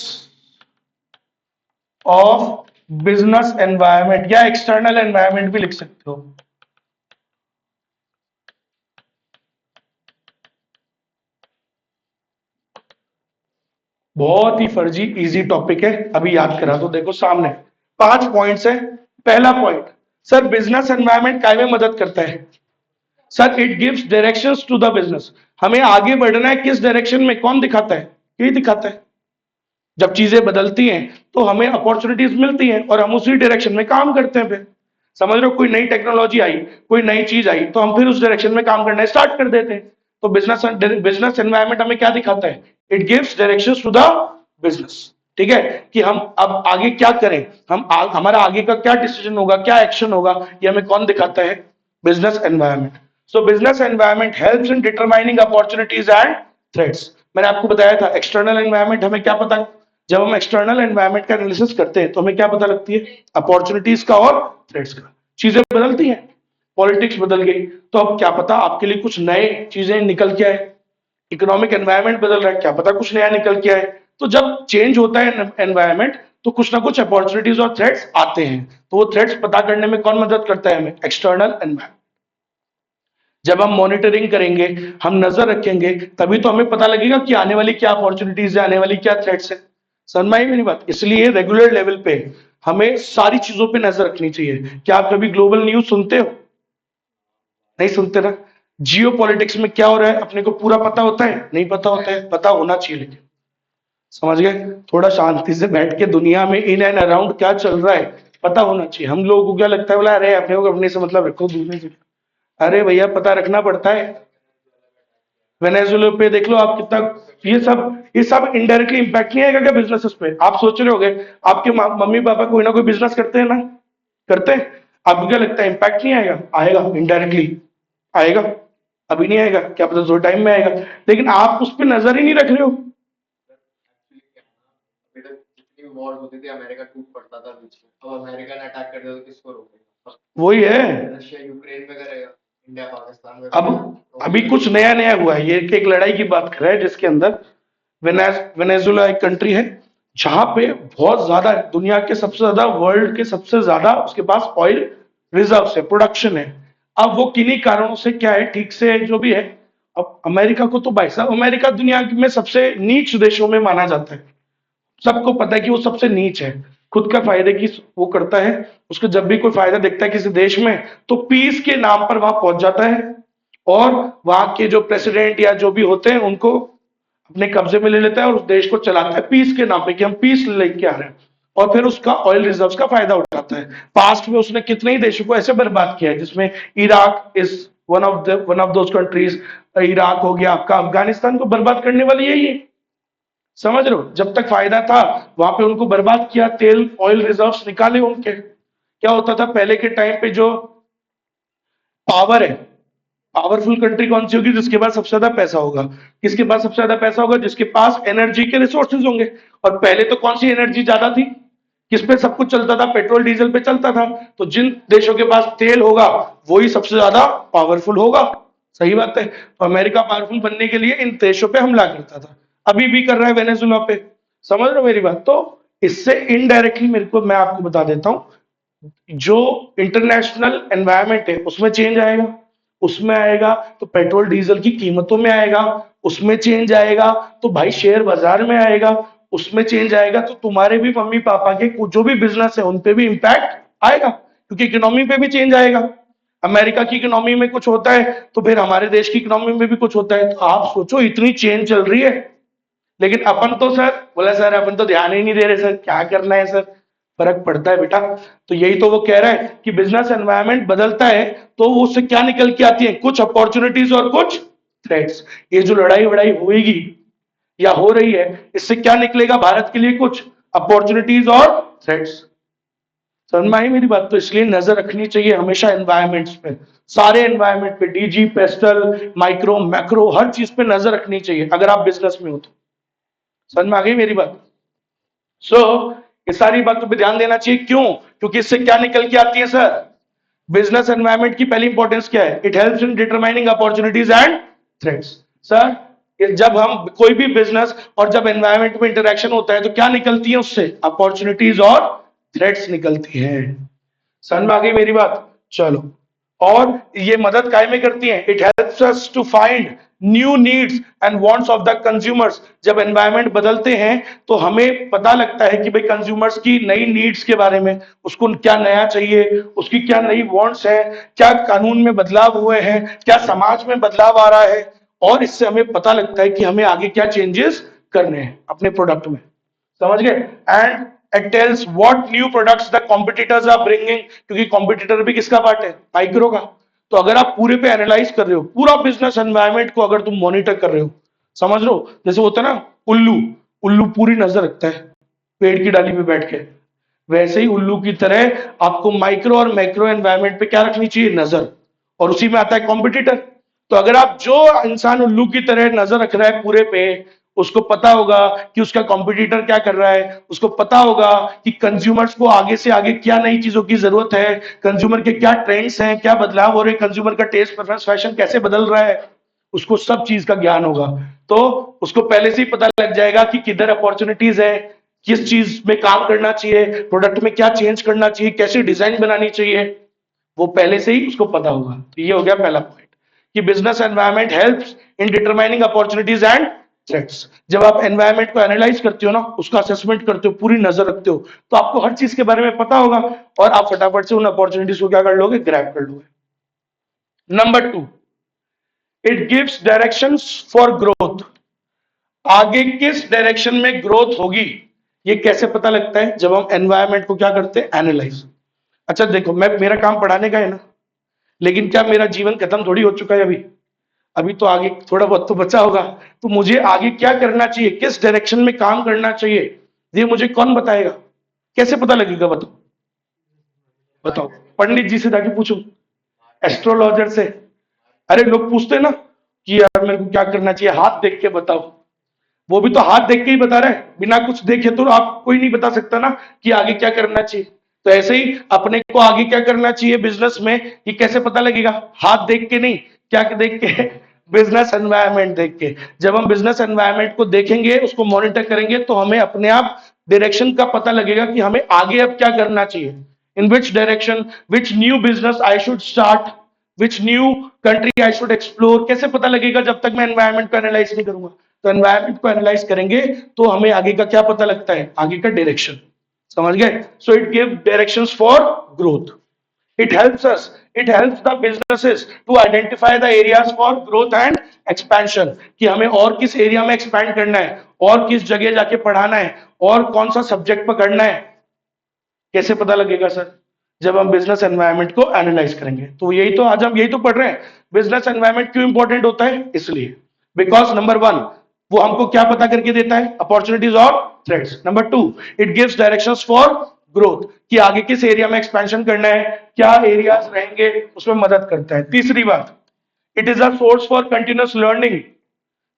ऑफ बिजनेस एनवायरनमेंट, या एक्सटर्नल एनवायरनमेंट भी लिख सकते हो। बहुत ही फर्जी इजी टॉपिक है, अभी याद करा दो। देखो सामने 5 पॉइंट्स है। पहला पॉइंट, सर बिजनेस एनवायरनमेंट काय में मदद करता है? Sir it gives directions to the business. हमें आगे बढ़ना है किस डायरेक्शन में? कौन दिखाता है? यही दिखाता है। जब चीजें बदलती हैं तो हमें अपॉर्चुनिटीज मिलती हैं और हम उसी डायरेक्शन में काम करते हैं। फिर समझ रहे हो, कोई नई टेक्नोलॉजी आई, कोई नई चीज आई, तो हम फिर उस डायरेक्शन में काम करना स्टार्ट कर देते हैं। तो बिजनेस एनवायरनमेंट हमें क्या दिखाता है? It gives directions to the business. ठीक है, कि हम अब आगे क्या करें, हमारा आगे का क्या डिसीजन होगा, क्या एक्शन होगा, ये हमें कौन दिखाता है? Business environment. So business environment helps in determining opportunities and threats. मैंने आपको बताया था एक्सटर्नल एनवायरनमेंट हमें क्या पता, जब हम एक्सटर्नल एनवायरनमेंट का एनालिसिस करते हैं तो हमें क्या पता लगती है? अपॉर्चुनिटीज का और थ्रेट्स का। चीजें बदलती हैं, पॉलिटिक्स बदल गई, तो अब क्या पता आपके लिए कुछ नए चीजें निकल के आए। इकोनॉमिक एनवायरनमेंट बदल रहा है, क्या पता कुछ नया निकल के आए। तो जब चेंज होता है एनवायरनमेंट तो कुछ ना कुछ अपॉर्चुनिटीज और थ्रेट्स आते हैं। तो वो थ्रेट्स पता करने में कौन मदद करता है हमें? External environment. जब हम मॉनिटरिंग करेंगे, हम नजर रखेंगे, तभी तो हमें पता लगेगा कि आने वाली क्या अपॉर्चुनिटीज है, आने वाली क्या थ्रेट्स है। समझ में आई मेरी बात? इसलिए रेगुलर लेवल पे हमें सारी चीजों पे नजर रखनी चाहिए। क्या आप कभी ग्लोबल न्यूज सुनते हो? नहीं सुनते ना। जियो पॉलिटिक्स में क्या हो रहा है अपने को पूरा पता होता है? नहीं पता होता है, पता होना चाहिए लेकिन। समझ गए? थोड़ा शांति से बैठ के दुनिया में इन एंड अराउंड क्या चल रहा है पता होना चाहिए। हम लोगों को क्या लगता है, बोला अरे अपने को अपने से मतलब रखो, दूसरे से। अरे भैया पता रखना पड़ता है। वेनेजुएला पे देख लो आप कितना, ये सब इनडायरेक्टली इम्पैक्ट नहीं आएगा क्या बिजनेसेस पे? आप सोच रहे होगे आपके मम्मी पापा कोई ना कोई बिजनेस करते हैं ना, करते हैं। आपको क्या लगता है इम्पैक्ट नहीं आएगा? आएगा, इनडायरेक्टली आएगा। अभी नहीं आएगा, क्या पता थोड़े टाइम में आएगा, लेकिन आप उस पर नजर ही नहीं रख रहे हो। एक्चुअली क्या है ना, अभी तक जितनी वॉर होती थी अमेरिका टूट पड़ता था बीच में। अब अमेरिका ने अटैक कर दिया तो किसको रोकेगा? वही है। रशिया यूक्रेन में करेगा, इंडिया पाकिस्तान में अब करेगा, तो अभी कुछ नया नया हुआ है, ये एक लड़ाई की बात कर रहा है जिसके अंदर वेनेजुला एक कंट्री है जहां पे बहुत ज्यादा, दुनिया के सबसे ज्यादा, वर्ल्ड के सबसे ज्यादा उसके पास ऑयल रिजर्व है, प्रोडक्शन है। अब वो किन्हीं कारणों से क्या है, ठीक से जो भी है, अब अमेरिका को तो भाई साहब, अमेरिका दुनिया में सबसे नीच देशों में माना जाता है। सबको पता है कि वो सबसे नीच है, खुद का फायदे की वो करता है। उसको जब भी कोई फायदा दिखता है किसी देश में तो पीस के नाम पर वहां पहुंच जाता है, और वहां के जो प्रेसिडेंट या जो भी होते हैं उनको अपने कब्जे में ले लेता है और उस देश को चलाता है पीस के नाम पे कि हम पीस लेके आ रहे हैं। और फिर उसका ऑयल रिजर्व्स का फायदा उठाता है। पास्ट में उसने कितने ही देशों को ऐसे बर्बाद किया है, जिसमें Iraq is one of those countries. Iraq हो गया आपका, अफगानिस्तान को बर्बाद करने वाली यही है। समझ रहे हो? जब तक फायदा था वहां पे उनको बर्बाद किया, तेल ऑयल रिजर्व्स निकाले उनके। क्या होता था पहले के टाइम पे, जो पावर है, पावरफुल कंट्री कौन सी होगी? जिसके पास सबसे ज्यादा पैसा होगा। किसके पास सबसे ज्यादा पैसा होगा? जिसके पास एनर्जी के रिसोर्सेज होंगे। और पहले तो कौन सी एनर्जी ज्यादा थी? किस पे सब कुछ चलता था? पेट्रोल डीजल पे चलता था। तो जिन देशों के पास तेल होगा वही सबसे ज्यादा पावरफुल होगा। सही बात है। तो अमेरिका पावरफुल बनने के लिए इन देशों पे हमला करता था, अभी भी कर रहा है वेनेजुला पे। समझ रहे हो मेरी बात? तो इससे इनडायरेक्टली मेरे को, मैं आपको बता देता हूं, जो इंटरनेशनल एनवायरनमेंट है उसमें चेंज आएगा। उसमें आएगा तो पेट्रोल डीजल की कीमतों में आएगा, उसमें चेंज आएगा तो भाई शेयर बाजार में आएगा, उसमें चेंज आएगा तो तुम्हारे भी मम्मी पापा के जो भी बिजनेस है उन पे भी इंपैक्ट आएगा, क्योंकि इकोनॉमी पे भी चेंज आएगा। अमेरिका की इकोनॉमी में कुछ होता है तो फिर हमारे देश की इकोनॉमी में भी कुछ होता है। तो आप सोचो इतनी चेंज चल रही है, लेकिन अपन तो सर, बोला सर अपन तो ध्यान ही नहीं दे रहे सर, क्या करना है सर, फर्क पड़ता है बेटा। तो यही तो वो कह रहा है कि बिजनेस एनवायरनमेंट बदलता है तो वो उससे क्या निकल के आती है? कुछ अपॉर्चुनिटीज और कुछ थ्रेट्स। ये जो लड़ाई वड़ाई होगी या हो रही है, इससे क्या निकलेगा भारत के लिए? कुछ अपॉर्चुनिटीज और थ्रेट्स। समझ में आई मेरी बात? तो इसलिए नजर रखनी चाहिए हमेशा एनवायरमेंट्स पे, सारे एनवायरमेंट पे, डीजी, पेस्टल, माइक्रो, मैक्रो, हर चीज पे नजर रखनी चाहिए अगर आप बिजनेस में हो तो। समझ में आ गई मेरी बात? सो ये सारी बातों पे ध्यान देना चाहिए। क्यों? क्योंकि इससे क्या निकल के आती है सर? बिजनेस एनवायरनमेंट की पहली इंपॉर्टेंस क्या है? It helps in determining opportunities and threats. Sir जब हम कोई भी बिजनेस और जब एनवायरनमेंट में इंटरेक्शन होता है तो क्या निकलती है उससे? अपॉर्चुनिटीज और थ्रेट्स निकलती है। समझ में आ गई मेरी बात? चलो, और ये मदद काय में करती है? It helps us to find new needs and wants of the consumers. जब एनवायरनमेंट बदलते हैं तो हमें पता लगता है कि भाई कंज्यूमर्स की नई नीड्स के बारे में, उसको क्या नया चाहिए, उसकी क्या नई वांट्स है, क्या कानून में बदलाव हुए हैं, क्या समाज में बदलाव आ रहा है। और इससे हमें पता लगता है कि हमें आगे क्या चेंजेस करने हैं अपने प्रोडक्ट में। समझ गए? And it tells what new products the competitors are bringing, क्योंकि कॉम्पिटिटर भी किसका पार्ट है? माइक्रो का। तो अगर आप पूरे पे एनालाइज कर रहे हो, पूरा बिजनेस एनवायरनमेंट को अगर तुम मॉनिटर कर रहे हो, समझ लो जैसे होता है ना उल्लू, उल्लू पूरी नजर रखता है पेड़ की डाली पे बैठ के, वैसे ही उल्लू की तरह आपको माइक्रो और मैक्रो एनवायरनमेंट पे क्या रखनी चाहिए, नजर। और उसी में आता है कॉम्पिटिटर। तो अगर आप जो इंसान उल्लू की तरह नजर रख रहा है पूरे पे, उसको पता होगा कि उसका कॉम्पिटिटर क्या कर रहा है, उसको पता होगा कि कंज्यूमर्स को आगे से आगे क्या नई चीजों की जरूरत है, कंज्यूमर के क्या ट्रेंड्स हैं, क्या बदलाव हो रहे हैं, कंज्यूमर का टेस्ट प्रेफरेंस फैशन कैसे बदल रहा है, उसको सब चीज का ज्ञान होगा। तो उसको पहले से ही पता लग जाएगा कि किधर अपॉर्चुनिटीज है, किस चीज में काम करना चाहिए, प्रोडक्ट में क्या चेंज करना चाहिए, कैसी डिजाइन बनानी चाहिए, वो पहले से ही उसको पता होगा। तो ये हो गया पहला पॉइंट कि business environment helps in determining opportunities and threats. जब आप एनवायरनमेंट को एनालाइज करते हो ना, उसका असेसमेंट करते हो, पूरी नजर रखते हो, तो आपको हर चीज के बारे में पता होगा और आप फटाफट से उन अपॉर्चुनिटीज को क्या कर लोगे, ग्रैब कर लोगे। Number 2, it gives directions for growth. आगे किस डायरेक्शन में ग्रोथ होगी, ये कैसे पता लगता है, जब हम एनवायरनमेंट को क्या करते हैं, एनालाइज। अच्छा देखो, मैं मेरा काम पढ़ाने का है ना, लेकिन क्या मेरा जीवन खत्म थोड़ी हो चुका है अभी, अभी तो आगे थोड़ा बहुत तो बचा होगा। तो मुझे आगे क्या करना चाहिए, किस डायरेक्शन में काम करना चाहिए, ये मुझे कौन बताएगा, कैसे पता लगेगा, बताओ बताओ। पंडित जी से जाके पूछो, एस्ट्रोलॉजर से। अरे लोग पूछते हैं ना कि यार मेरे को क्या करना चाहिए, हाथ देख के बताओ। वो भी तो हाथ देख के ही बता रहे हैं, बिना कुछ देखे तो आप कोई नहीं बता सकता ना कि आगे क्या करना चाहिए। तो ऐसे ही अपने को आगे क्या करना चाहिए बिजनेस में, ये कैसे पता लगेगा, हाथ देख के नहीं, क्या देख के, बिजनेस एनवायरनमेंट देख के। जब हम बिजनेस एनवायरनमेंट को देखेंगे, उसको मॉनिटर करेंगे, तो हमें अपने आप डायरेक्शन का पता लगेगा कि हमें आगे अब क्या करना चाहिए, in which direction, which new business I should start, which new country I should explore. कैसे पता लगेगा जब तक मैं एनवायरनमेंट को एनालाइज नहीं करूंगा। तो एनवायरनमेंट को एनालाइज करेंगे तो हमें आगे का क्या पता लगता है, आगे का डायरेक्शन, समझ गए। So it give directions for growth. It helps the businesses to identify the areas for growth and expansion, कि हमें और किस एरिया में एक्सपैंड करना है, और किस जगह जाके पढ़ाना है, और कौन सा सब्जेक्ट पकड़ना है। कैसे पता लगेगा सर, जब हम बिजनेस एनवायरनमेंट को एनालाइज करेंगे। तो यही तो आज हम यही तो पढ़ रहे हैं, बिजनेस एनवायरनमेंट क्यों इंपॉर्टेंट होता है, इसलिए बिकॉज नंबर 1, वो हमको क्या पता करके देता है, अपॉर्चुनिटीज और threats. Number 2, it gives directions for growth, कि आगे किस एरिया में एक्सपेंशन करना है, क्या एरियाज रहेंगे, उसमें मदद करता है। तीसरी बात, it is a source for continuous learning.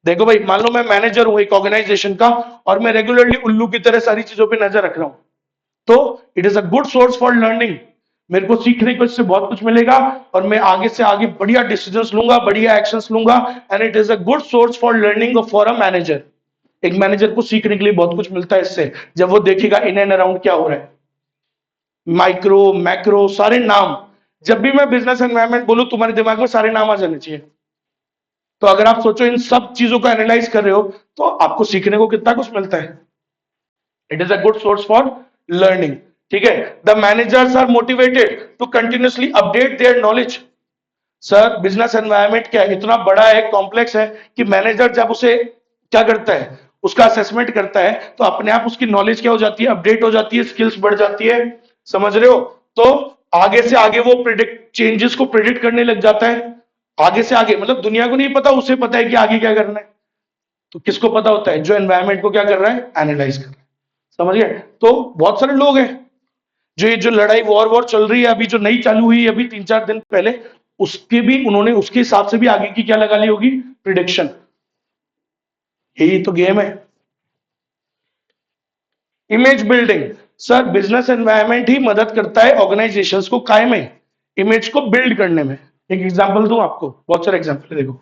देखो भाई, मान लो मैं मैनेजर हूं एक ऑर्गेनाइजेशन का, और मैं रेगुलरली उल्लू की तरह सारी चीजों पर नजर रख रहा हूं, तो it is a good source for learning. मेरे को सीखने को इससे बहुत कुछ मिलेगा, और मैं आगे से आगे बढ़िया डिसीजंस लूंगा, बढ़िया एक्शंस लूंगा। And it is a good source for learning for a manager. एक मैनेजर को सीखने के लिए बहुत कुछ मिलता है इससे, जब वो देखेगा इन एंड अराउंड क्या हो रहा है, माइक्रो मैक्रो सारे नाम। जब भी मैं बिजनेस एनवायरनमेंट बोलूं, तुम्हारे दिमाग में सारे नाम आ जाने चाहिए। तो अगर आप सोचो इन सब चीजों को एनालाइज कर रहे हो, तो आपको सीखने को कितना कुछ मिलता है। It is a good source for learning. ठीक है, the managers are motivated to continuously update their knowledge. Sir business environment क्या है, इतना बड़ा है, कॉम्प्लेक्स है, कि मैनेजर जब उसे क्या करता है, उसका असेसमेंट करता है, तो अपने आप उसकी नॉलेज क्या हो जाती है, अपडेट हो जाती है, स्किल्स बढ़ जाती है, समझ रहे हो। तो आगे से आगे वो प्रिडिक्ट चेंजेस को प्रिडिक्ट करने लग जाता है। आगे से आगे मतलब दुनिया को नहीं पता, उसे पता है कि आगे क्या करना है। तो किसको पता होता है, जो एनवायरनमेंट को क्या कर रहा है, एनालाइज कर रहा है, समझ गए। तो बहुत सारे लोग हैं जो ये जो लड़ाई वॉर चल रही है अभी, जो नई चालू हुई है अभी 3-4 दिन पहले, उसके भी उन्होंने उसके हिसाब से भी आगे की क्या लगा ली होगी, प्रिडिक्शन। यही तो गेम है। Image building. Sir business environment ही मदद करता है ऑर्गेनाइजेशंस को काय में, इमेज को बिल्ड करने में। एक एग्जांपल दूं आपको, बहुत सारे एग्जांपल देखो।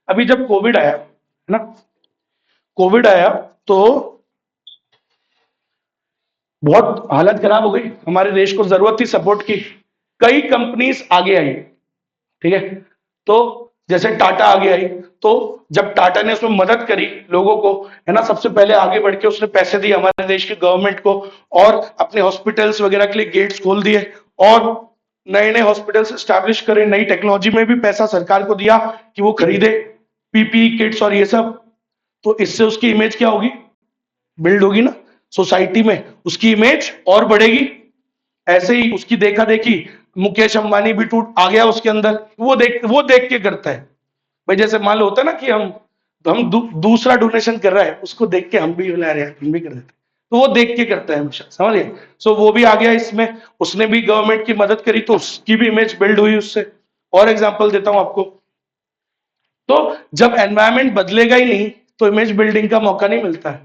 अभी जब कोविड आया है ना, कोविड आया तो बहुत हालत खराब हो गई, हमारे देश को जरूरत थी सपोर्ट की, कई कंपनीज आगे आई। ठीक है, तो जैसे टाटा आगे आई, तो जब टाटा ने उसमें मदद करी लोगों को, है ना, सबसे पहले आगे बढ़ के उसने पैसे दिए हमारे देश की गवर्नमेंट को, और अपने हॉस्पिटल्स वगैरह के लिए गेट्स खोल दिए, और नए नए हॉस्पिटल्स स्टैब्लिश करे, नई टेक्नोलॉजी में भी पैसा सरकार को दिया कि वो खरीदे पीपी किट्स और ये सब। तो इससे उसकी इमेज क्या होगी, बिल्ड होगी ना, सोसाइटी में उसकी इमेज और बढ़ेगी। ऐसे ही उसकी देखा देखी मुकेश अंबानी भी टूट आ गया उसके अंदर, वो देख के करता है भाई। जैसे मान लो होता है ना कि हम दूसरा डोनेशन कर रहा है, उसको देख के हम भी ला रहे हैं, हम भी कर देते हैं, तो वो देख के करता है हमेशा, समझ गए। सो वो भी आ गया इसमें, उसने भी गवर्नमेंट की मदद करी तो उसकी भी इमेज बिल्ड हुई उससे। और एग्जांपल देता हूं आपको, तो जब एनवायरनमेंट बदलेगा ही नहीं तो इमेज बिल्डिंग का मौका नहीं मिलता है।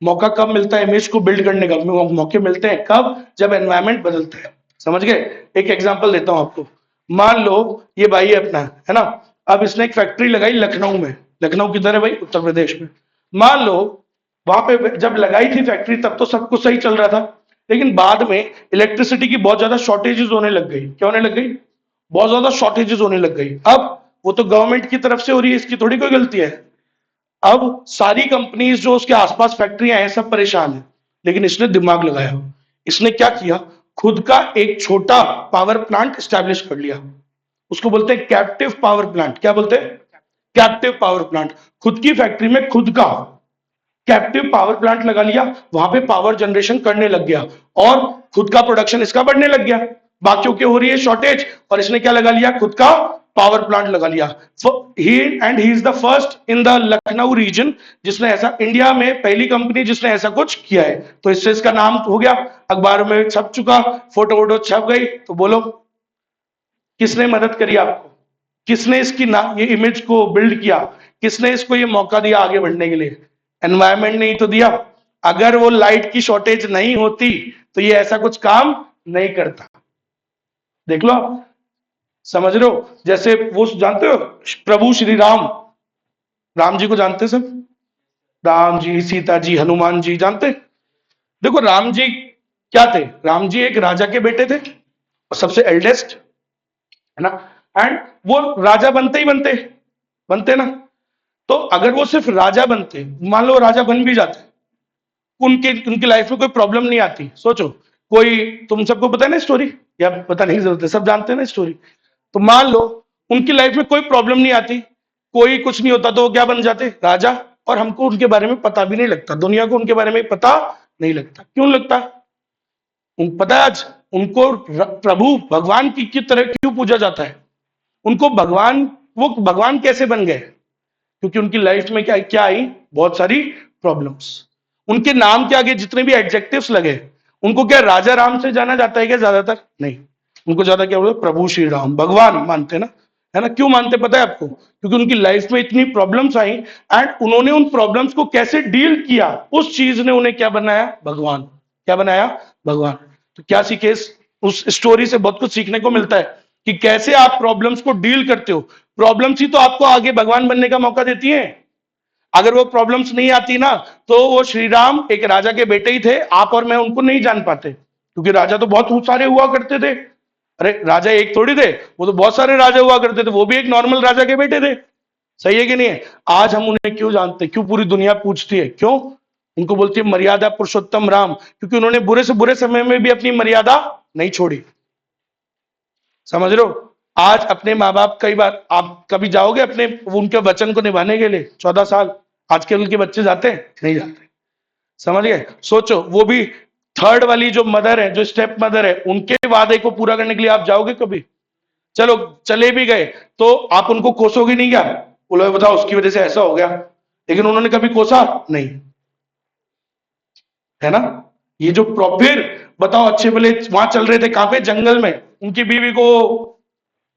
मौका कब मिलता है इमेज को बिल्ड करने का? मौके मिलते हैं कब? जब एनवायरनमेंट बदलता है, समझ गए। एक एग्जांपल देता हूं आपको, मान लो ये भाई है अपना, है ना, अब इसने एक फैक्ट्री लगाई लखनऊ में। लखनऊ किधर है भाई? उत्तर प्रदेश में। मान लो वहां पे जब लगाई थी फैक्ट्री तब तो सब कुछ सही चल रहा था, लेकिन बाद में इलेक्ट्रिसिटी की बहुत ज्यादा शॉर्टेजेस होने लग गई। क्या होने लग गई? बहुत ज्यादा शॉर्टेजेस होने लग गई। अब वो तो गवर्नमेंट की तरफ से हो रही है, इसकी थोड़ी कोई गलती है। अब सारी कंपनीज जो उसके आसपास फैक्ट्रियां हैं सब परेशान है, लेकिन इसने दिमाग लगाया। इसने क्या किया? खुद का एक छोटा पावर प्लांट स्टैब्लिश कर लिया। उसको बोलते हैं कैप्टिव पावर प्लांट। क्या बोलते हैं? Captive power plant. खुद की फैक्ट्री में खुद का कैप्टिव पावर प्लांट लगा लिया, वहां पे पावर जनरेशन करने लग गया और खुद का प्रोडक्शन इसका बढ़ने लग गया। बाकियों की हो रही है शॉर्टेज और इसने क्या लगा लिया? खुद का पावर प्लांट लगा लिया। He is the first in the Lucknow region जिसने ऐसा, इंडिया में पहली कंपनी जिसने ऐसा कुछ किया है। तो इससे इसका नाम हो गया, अखबारों में छप चुका, फोटो वोटो छप गई। तो बोलो किसने मदद करी आपको? किसने इसकी ये इमेज को बिल्ड किया? किसने इसको ये मौका दिया आगे बढ़ने के लिए? एनवायरमेंट ने ही तो दिया। अगर वो लाइट की शॉर्टेज नहीं होती तो ये ऐसा कुछ काम नहीं करता। देख लो आप, समझ रहे हो। जैसे वो जानते हो प्रभु श्री राम, राम जी को जानते सब? राम जी, सीता जी, हनुमान जी, जानते? देखो राम जी क्या थे? राम जी एक राजा के बेटे थे और सबसे एल्डेस्ट, है ना। एंड वो राजा बनते ही बनते ना। तो अगर वो सिर्फ राजा बनते, मान लो राजा बन भी जाते, उनकी लाइफ में कोई प्रॉब्लम नहीं आती। सोचो कोई, तुम सबको पता है ना स्टोरी, या पता नहीं जरूरत है, सब जानते हैं ना स्टोरी। तो मान लो उनकी लाइफ में कोई प्रॉब्लम नहीं आती, कोई कुछ नहीं होता, तो वो क्या बन जाते? राजा। और हमको उनके बारे में पता भी नहीं लगता, दुनिया को उनके बारे में पता नहीं लगता। क्यों लगता? पता है आज उनको प्रभु भगवान की तरह क्यों पूजा जाता है? उनको भगवान, वो भगवान कैसे बन गए? क्योंकि उनकी लाइफ में क्या क्या आई? बहुत सारी प्रॉब्लम्स। उनके नाम के आगे जितने भी एडजेक्टिव्स लगे, उनको क्या राजा राम से जाना जाता है क्या? ज्यादातर नहीं, उनको ज्यादा क्या बोलते? प्रभु श्री राम, भगवान मानते ना, है ना। क्यों मानते पता है आपको? क्योंकि उनकी लाइफ में इतनी प्रॉब्लम्स आई एंड उन्होंने उन प्रॉब्लम्स को कैसे डील किया, उस चीज ने उन्हें क्या बनाया? भगवान। क्या बनाया? भगवान। तो क्या सीखे उस स्टोरी से? बहुत कुछ सीखने को मिलता है कि कैसे आप प्रॉब्लम्स को डील करते हो। प्रॉब्लम्स ही तो आपको आगे भगवान बनने का मौका देती हैं। अगर वो प्रॉब्लम्स नहीं आती ना, तो वो श्री राम एक राजा के बेटे ही थे, आप और मैं उनको नहीं जान पाते, क्योंकि राजा तो बहुत सारे हुआ करते थे। अरे राजा एक थोड़ी थे, वो तो बहुत सारे राजा हुआ करते थे, वो भी एक नॉर्मल राजा के बेटे थे। सही है कि नहीं है? आज हम उन्हें क्यों जानते? क्यों पूरी दुनिया पूछती है? क्यों उनको बोलती है मर्यादा पुरुषोत्तम राम? क्योंकि उन्होंने बुरे से बुरे समय में भी अपनी मर्यादा नहीं छोड़ी। समझ रहे हो? आज अपने माँ बाप, कई बार आप कभी जाओगे अपने उनके वचन को निभाने के लिए? 14 साल आजकल के बच्चे जाते हैं? नहीं जाते। समझ गए? सोचो वो भी थर्ड वाली जो मदर है, जो स्टेप मदर है, उनके वादे को पूरा करने के लिए आप जाओगे कभी? चलो चले भी गए तो आप उनको कोसोगे नहीं क्या? बोलो बताओ उसकी वजह से ऐसा हो गया, लेकिन उन्होंने कभी कोसा नहीं, है ना। ये जो प्रॉपर बताओ अच्छे भले वहां चल रहे थे, कहां पे? जंगल में। उनकी बीवी को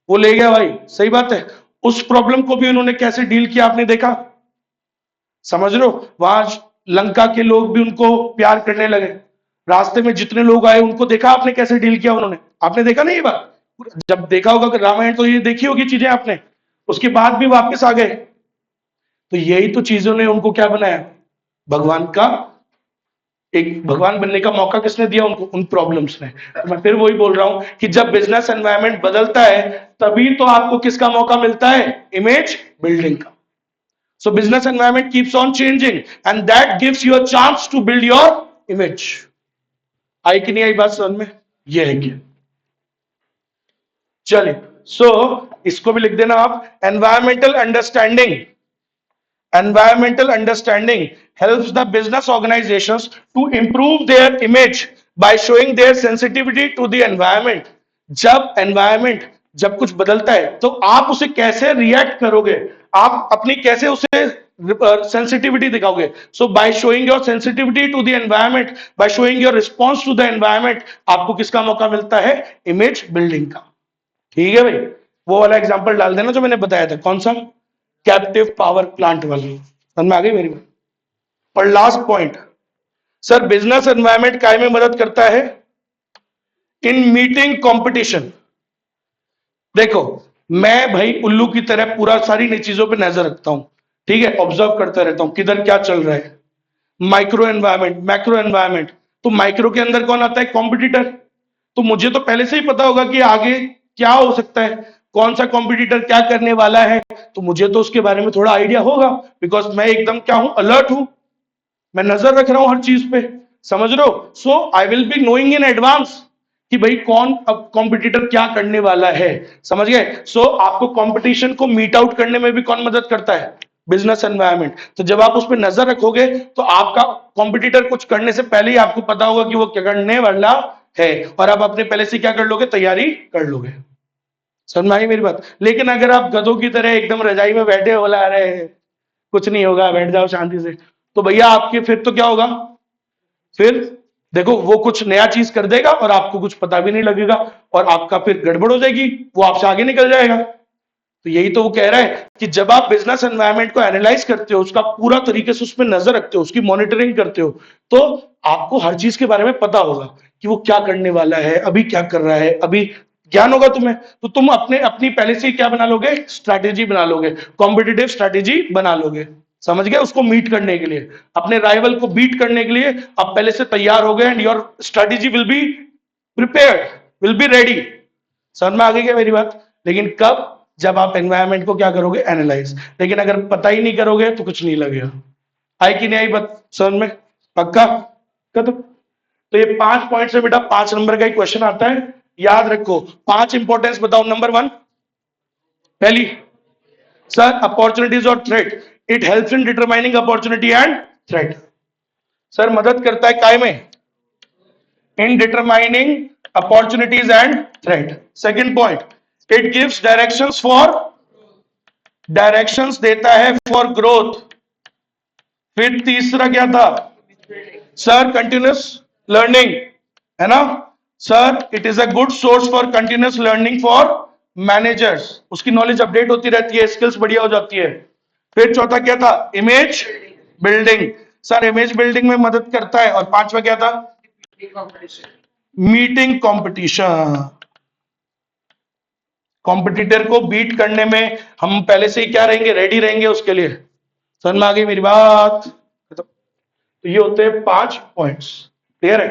वो ले गया भाई, सही बात है। उस प्रॉब्लम को भी उन्होंने कैसे डील किया आपने देखा? समझ लो, वहां लंका के लोग भी उनको प्यार करने लगे। रास्ते में जितने लोग आए उनको देखा आपने कैसे डील किया उन्होंने? आपने देखा नहीं ये बात? जब देखा होगा कि रामायण, तो ये देखी होगी चीजें आपने, उसके बाद भी वापस आ गए। तो यही तो चीजों ने उनको क्या बनाया? भगवान का, एक भगवान बनने का मौका किसने दिया उनको? उन प्रॉब्लम्स ने। तो मैं फिर वही बोल रहा हूं कि जब बिजनेस एनवायरनमेंट बदलता है तभी तो आपको किसका मौका मिलता है? इमेज बिल्डिंग का। So business environment keeps on changing and that gives you a chance to build your image. आई कि नहीं आई बात समझ में? ये है क्या? चलिए, सो इसको भी लिख देना आप। Environmental understanding helps the business organizations to improve their image by showing their sensitivity to the environment. जब एनवायरमेंट, जब कुछ बदलता है तो आप उसे कैसे रिएक्ट करोगे, आप अपनी कैसे उसे सेंसिटिविटी दिखाओगे. So by showing your sensitivity to the environment, by showing your response to the environment, आपको किसका मौका मिलता है, इमेज बिल्डिंग का. ठीक है भाई, वो वाला एग्जांपल डाल देना जो मैंने बताया था, कौन सा, कैप्टिव पावर प्लांट वाला. समझ में आ गई मेरी बात. और last point, sir business environment काय में मदद करता है, इन मीटिंग कंपटीशन. देखो, मैं भाई उल्लू की तरह पूरा सारी नई चीजों पे नजर रखता हूं, ठीक है, ऑब्जर्व करता रहता हूं किधर क्या चल रहा है. Micro environment, macro environment. तो माइक्रो के अंदर कौन आता है, कॉम्पिटिटर. तो मुझे तो पहले से ही पता होगा कि आगे क्या हो सकता है, कौन सा कॉम्पिटिटर क्या करने वाला है, तो मुझे तो उसके बारे में थोड़ा आइडिया होगा, बिकॉज मैं एकदम क्या हूं, अलर्ट हूं, मैं नजर रख रहा हूं हर चीज पे. समझ रहे हो. So I will be knowing in advance कि भाई कौन अब कॉम्पिटिटर क्या करने वाला है. समझ गए. सो आपको कंपटीशन को मीट आउट करने में भी कौन मदद करता है, बिजनेस एनवायरनमेंट. तो जब आप उस पर नजर रखोगे तो आपका कॉम्पिटिटर कुछ करने से पहले ही आपको पता होगा कि वो क्या करने वाला है, और आप अपने पहले से क्या कर लोगे, तैयारी कर लोगे. समझ में आई मेरी बात. लेकिन अगर आप गधों की तरह एकदम रजाई में बैठे बोला रहे हैं कुछ नहीं होगा, बैठ जाओ शांति से, तो भैया आपके फिर तो क्या होगा, फिर देखो वो कुछ नया चीज कर देगा और आपको कुछ पता भी नहीं लगेगा, और आपका फिर गड़बड़ हो जाएगी, वो आपसे आगे निकल जाएगा. तो यही तो वो कह रहा है कि जब आप बिजनेस एनवायरनमेंट को एनालाइज करते हो, उसका पूरा तरीके से उस पर नजर रखते हो, उसकी मॉनिटरिंग करते हो, तो आपको हर चीज के बारे में पता होगा कि वो क्या करने वाला है, अभी क्या कर रहा है, अभी ज्ञान होगा तुम्हें, तो तुम अपने अपनी पहले से ही क्या बना लोगे, स्ट्रैटेजी बना लोगे, कॉम्पिटिटिव स्ट्रैटेजी बना लोगे. समझ गए. उसको मीट करने के लिए, अपने राइवल को बीट करने के लिए आप पहले से तैयार हो गए, and your strategy will be prepared, will be ready. समझ में आ गई क्या मेरी बात. लेकिन कब, जब आप एनवायरनमेंट को क्या करोगे, एनालाइज. लेकिन अगर पता ही नहीं करोगे तो कुछ नहीं लगेगा. आई कि नहीं आई बात समझ में, पक्का. खत्म. तो ये 5 पॉइंट से बेटा 5 नंबर का ही क्वेश्चन आता है, याद रखो. 5 इंपॉर्टेंस बताओ. नंबर 1, पहली, सर अपॉर्चुनिटीज और threat, it helps in determining opportunity and threat. Sir मदद करता है काय में, in determining opportunities and threat. Second point, it gives directions for, directions देता है फॉर ग्रोथ. फिर तीसरा क्या था, सर कंटिन्यूस लर्निंग, है ना. Sir it is a good source for continuous learning for managers, उसकी नॉलेज अपडेट होती रहती है, स्किल्स बढ़िया हो जाती है. फिर चौथा क्या था, image building. Sir image building में मदद करता है. और पांचवा क्या था, मीटिंग कंपटीशन. कॉम्पिटिटर को बीट करने में हम पहले से ही क्या रहेंगे, रेडी रहेंगे उसके लिए. समझ में आ गई मेरी बात. तो ये होते हैं 5 पॉइंट्स. क्लियर है.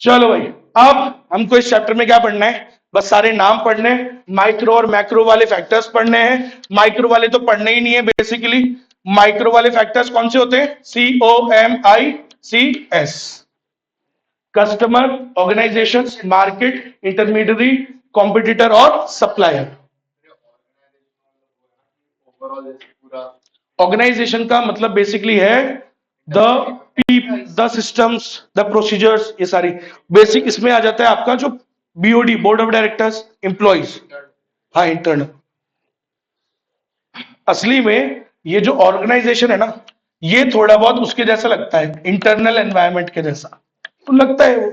चलो भाई, अब हमको इस चैप्टर में क्या पढ़ना है, बस सारे नाम पढ़ने, माइक्रो और मैक्रो वाले फैक्टर्स पढ़ने हैं. माइक्रो वाले तो पढ़ने ही नहीं है बेसिकली. माइक्रो वाले फैक्टर्स कौन से होते हैं, COMICS, customer, organisation, market, intermediary, competitor और सप्लायर. ओवरऑल पूरा ऑर्गेनाइजेशन का मतलब बेसिकली है द सिस्टम्स, द प्रोसीजर्स, ये सारी बेसिक इसमें आ जाता है आपका जो BOD, board of directors, employees. हाँ इंटरनल. असली में ये जो ऑर्गेनाइजेशन है ना, ये थोड़ा बहुत उसके जैसा लगता है, इंटरनल एनवायरनमेंट के जैसा तो लगता है, वो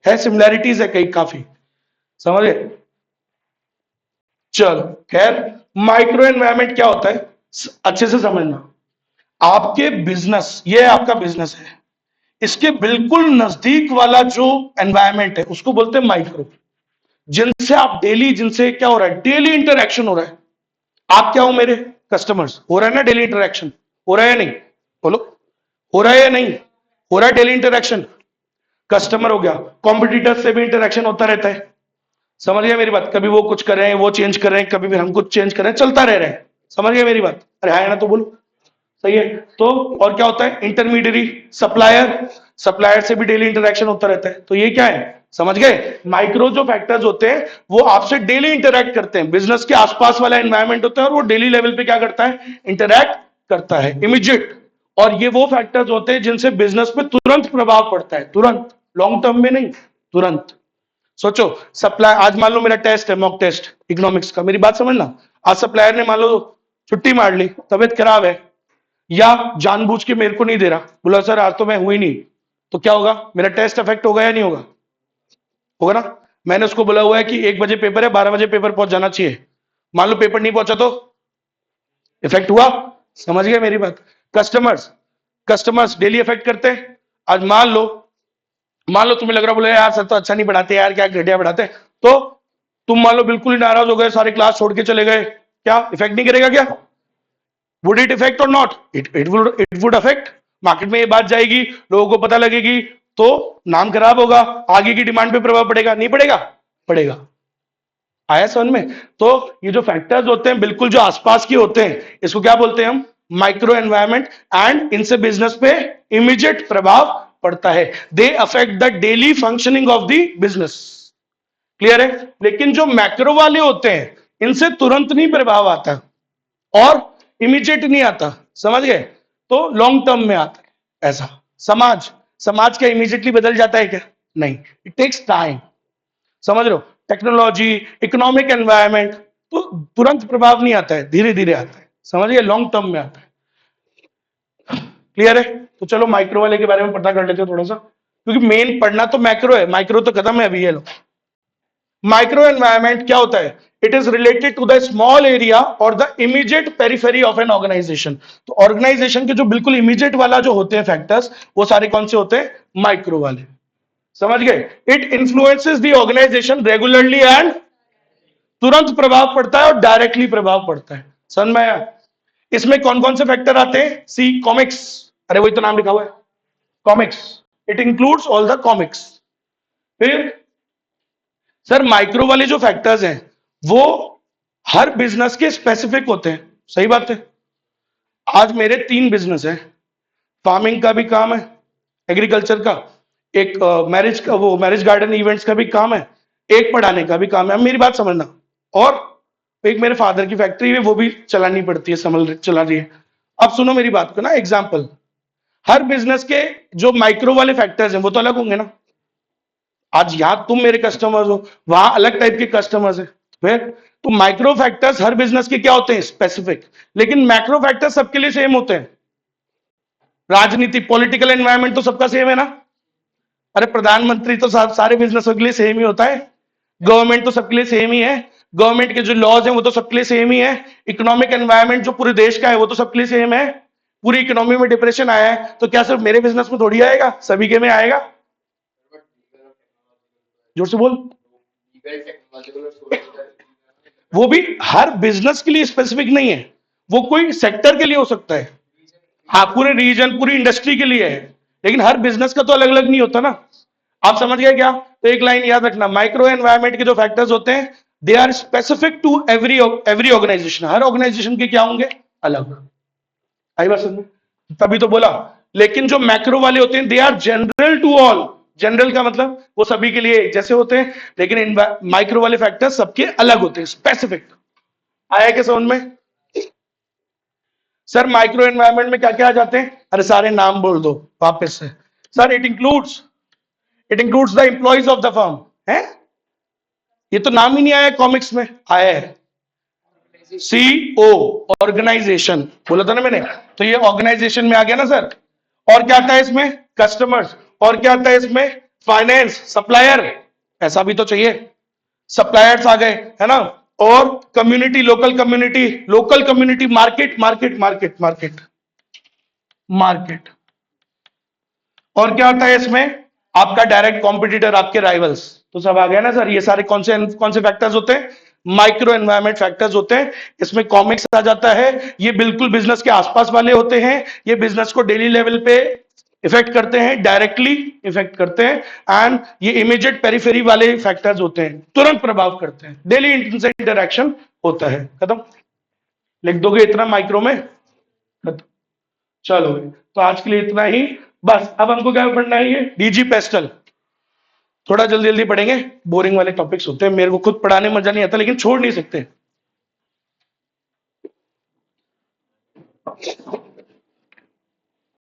है, सिमिलैरिटीज है कई काफी. समझे. चलो खैर, माइक्रो एनवायरनमेंट क्या होता है अच्छे से समझना. आपके बिजनेस, ये आपका बिजनेस है, इसके बिल्कुल नजदीक वाला जो एनवायरनमेंट है उसको बोलते हैं माइक्रो. जिनसे आप डेली, जिनसे क्या हो रहा है, डेली इंटरेक्शन हो रहा है. आप क्या हो, मेरे कस्टमर्स, हो रहा है ना डेली इंटरेक्शन, हो रहा है या नहीं, बोलो, हो रहा है या नहीं, हो रहा है डेली इंटरेक्शन. कस्टमर हो गया, कॉम्पिटिटर से भी इंटरेक्शन होता रहता है. समझ गया मेरी बात. कभी वो कुछ कर रहे हैं, वो चेंज कर रहे हैं, कभी फिर हम कुछ चेंज कर रहे हैं, चलता रह रहा है. समझ गया मेरी बात. अरे हाँ ना, तो बोलो. सही है. तो और क्या होता है, इंटरमीडियरी, सप्लायर, सप्लायर से भी डेली इंटरेक्शन होता रहता है. तो ये क्या है, समझ गए. माइक्रो जो फैक्टर्स होते हैं वो आपसे डेली इंटरेक्ट करते हैं, बिजनेस के आसपास वाला एनवायरनमेंट होता है, और वो डेली लेवल पे क्या करता है, इंटरेक्ट करता है, इमीडिएट. और ये वो फैक्टर्स होते हैं जिनसे बिजनेस पे तुरंत प्रभाव पड़ता है, तुरंत, लॉन्ग टर्म में नहीं, तुरंत. सोचो, सप्लाई, आज मान लो मेरा टेस्ट है, मॉक टेस्ट इकोनॉमिक्स का, मेरी बात समझना, आज सप्लायर ने मान लो छुट्टी मार ली, तबीयत खराब है, या जानबूझ के मेरे को नहीं दे रहा, बोला सर आज तो मैं हुई नहीं, तो क्या होगा, मेरा टेस्ट अफेक्ट होगा या नहीं होगा? होगा ना। मैंने उसको बोला हुआ है कि 1 बजे पेपर है, 12 बजे पेपर पहुंच जाना चाहिए, मान लो पेपर नहीं पहुंचा तो इफेक्ट हुआ। समझ गए मेरी बात? कस्टमर्स, कस्टमर्स डेली इफेक्ट करते हैं। आज मान लो तुम्हें लग रहा, बोले यार सर तो अच्छा नहीं पढ़ाते यार, क्या घटिया पढ़ाते, तो तुम मान लो बिल्कुल ही नाराज हो गए, सारे क्लास छोड़ के चले गए, क्या इफेक्ट नहीं करेगा क्या? वुड इट इफेक्ट और not? It would affect. Market में ये बात जाएगी, लोगों को पता लगेगी, तो नाम खराब होगा, आगे की डिमांड पे प्रभाव पड़ेगा, नहीं पड़ेगा? पड़ेगा। आया समझ में? तो ये जो फैक्टर्स होते हैं बिल्कुल जो आसपास के होते हैं, इसको क्या बोलते हैं हम? Micro environment. एंड इनसे बिजनेस पे इमीडिएट प्रभाव पड़ता है, they affect the daily functioning of the business. Clear है? लेकिन जो मैक्रो वाले होते हैं, इनसे तुरंत नहीं प्रभाव आता और इमीडिएट नहीं आता, समझ गए? तो लॉन्ग टर्म में आता है। ऐसा समाज, समाज क्या इमीडिएटली बदल जाता है क्या? नहीं, इट टेक्स टाइम। समझ रहे हो? टेक्नोलॉजी, इकोनॉमिक एनवायरनमेंट, तो तुरंत प्रभाव नहीं आता है, धीरे धीरे आता है, समझिए, लॉन्ग टर्म में आता है। क्लियर है? तो चलो माइक्रो वाले के बारे में पता कर लेते हैं थोड़ा सा, क्योंकि मेन पढ़ना तो मैक्रो है, माइक्रो तो खत्म है अभी। ये लो, माइक्रो एनवायरनमेंट क्या होता है? It is related to the small area और the immediate periphery of an organization. तो ऑर्गेनाइजेशन के जो बिल्कुल इमीडिएट वाला जो होते हैं फैक्टर्स, वो सारे कौन से होते हैं? माइक्रो वाले। समझ गए? It influences the organisation regularly and, तुरंत प्रभाव पड़ता है और डायरेक्टली प्रभाव पड़ता है। समझ में आया? इसमें कौन कौन से फैक्टर आते हैं? सी, कॉमिक्स, अरे वही तो नाम लिखा हुआ है, comics. It includes all the comics. फिर सर माइक्रो वाले जो फैक्टर्स हैं वो हर बिजनेस के स्पेसिफिक होते हैं। सही बात है। आज मेरे 3 बिजनेस हैं, फार्मिंग का भी काम है, एग्रीकल्चर का, एक मैरिज का, वो मैरिज गार्डन इवेंट्स का भी काम है, एक पढ़ाने का भी काम है। अब मेरी बात समझना, और एक मेरे फादर की फैक्ट्री है, वो भी चलानी पड़ती है, चला रही है। अब सुनो मेरी बात को ना, एग्जाम्पल, हर बिजनेस के जो माइक्रो वाले फैक्टर्स हैं वो तो अलग होंगे ना। आज यहां तुम मेरे कस्टमर्स हो, वहां अलग टाइप के कस्टमर्स हैं। फिर तो माइक्रो फैक्टर्स हर बिजनेस के क्या होते हैं? स्पेसिफिक। लेकिन मैक्रो फैक्टर्स सबके लिए सेम होते हैं। राजनीति, पॉलिटिकल एनवायरनमेंट तो सबका सेम है ना। अरे प्रधानमंत्री तो सारे बिजनेसों के लिए सेम ही होता है, गवर्नमेंट तो सबके लिए सेम ही है, गवर्नमेंट के जो लॉज हैं वो तो सबके लिए सेम ही है, इकोनॉमिक एनवायरनमेंट जो पूरे देश का है वो तो सबके लिए सेम है। पूरी इकोनॉमी में डिप्रेशन आया है तो क्या सिर्फ मेरे बिजनेस में थोड़ी आएगा, सभी के में आएगा। जोर से बोल। वो भी हर बिजनेस के लिए स्पेसिफिक नहीं है, वो कोई सेक्टर के लिए हो सकता है, हाँ पूरे रीजन, पूरी इंडस्ट्री के लिए है, लेकिन हर बिजनेस का तो अलग अलग नहीं होता ना। आप समझ गए क्या? तो एक लाइन याद रखना, माइक्रो एनवायरनमेंट के जो फैक्टर्स होते हैं they are specific to every organisation. हर ऑर्गेनाइजेशन के क्या होंगे? अलग। आई बात समझ? तभी तो बोला। लेकिन जो मैक्रो वाले होते हैं they are general to all. General का मतलब वो सभी के लिए एक जैसे होते हैं, लेकिन माइक्रो वाले फैक्टर्स सबके अलग होते हैं, स्पेसिफिक। आया क्या समझ में? सर माइक्रो एनवायरनमेंट में क्या क्या आ जाते हैं? अरे सारे नाम बोल दो वापस से। Sir it includes the employees of the firm है। ये तो नाम ही नहीं आया कॉमिक्स में, आया है सीओ, ऑर्गेनाइजेशन, बोला था ना मैंने, तो ये ऑर्गेनाइजेशन में आ गया ना सर। और क्या आता है इसमें? कस्टमर्स। और क्या आता है इसमें? फाइनेंस, सप्लायर, ऐसा भी तो चाहिए, सप्लायर्स आ गए, है ना। और community, local community, market market market market market. और क्या होता है इसमें? आपका डायरेक्ट कॉम्पिटिटर, आपके राइवल्स, तो सब आ गया ना सर। ये सारे कौन से फैक्टर्स होते हैं? माइक्रो एनवायरनमेंट फैक्टर्स होते हैं। इसमें कॉमिक्स आ जाता है, ये बिल्कुल बिजनेस के आसपास वाले होते हैं, ये बिजनेस को डेली लेवल पे इफेक्ट करते हैं, डायरेक्टली इफेक्ट करते हैं। एंड ये इमीडिएट पेरिफेरी वाले फैक्टर्स होते हैं, तुरंत प्रभाव करते हैं, डेली इनसे इंटरेक्शन होता है। खत्म? लिख दोगे इतना माइक्रो में? खत्म। चलो तो आज के लिए इतना ही बस। अब हमको क्या पढ़ना है? ये डीजी पेस्टल। थोड़ा जल्दी जल्दी पढ़ेंगे, बोरिंग वाले टॉपिक्स होते हैं, मेरे को खुद पढ़ाने में मजा नहीं आता, लेकिन छोड़ नहीं सकते।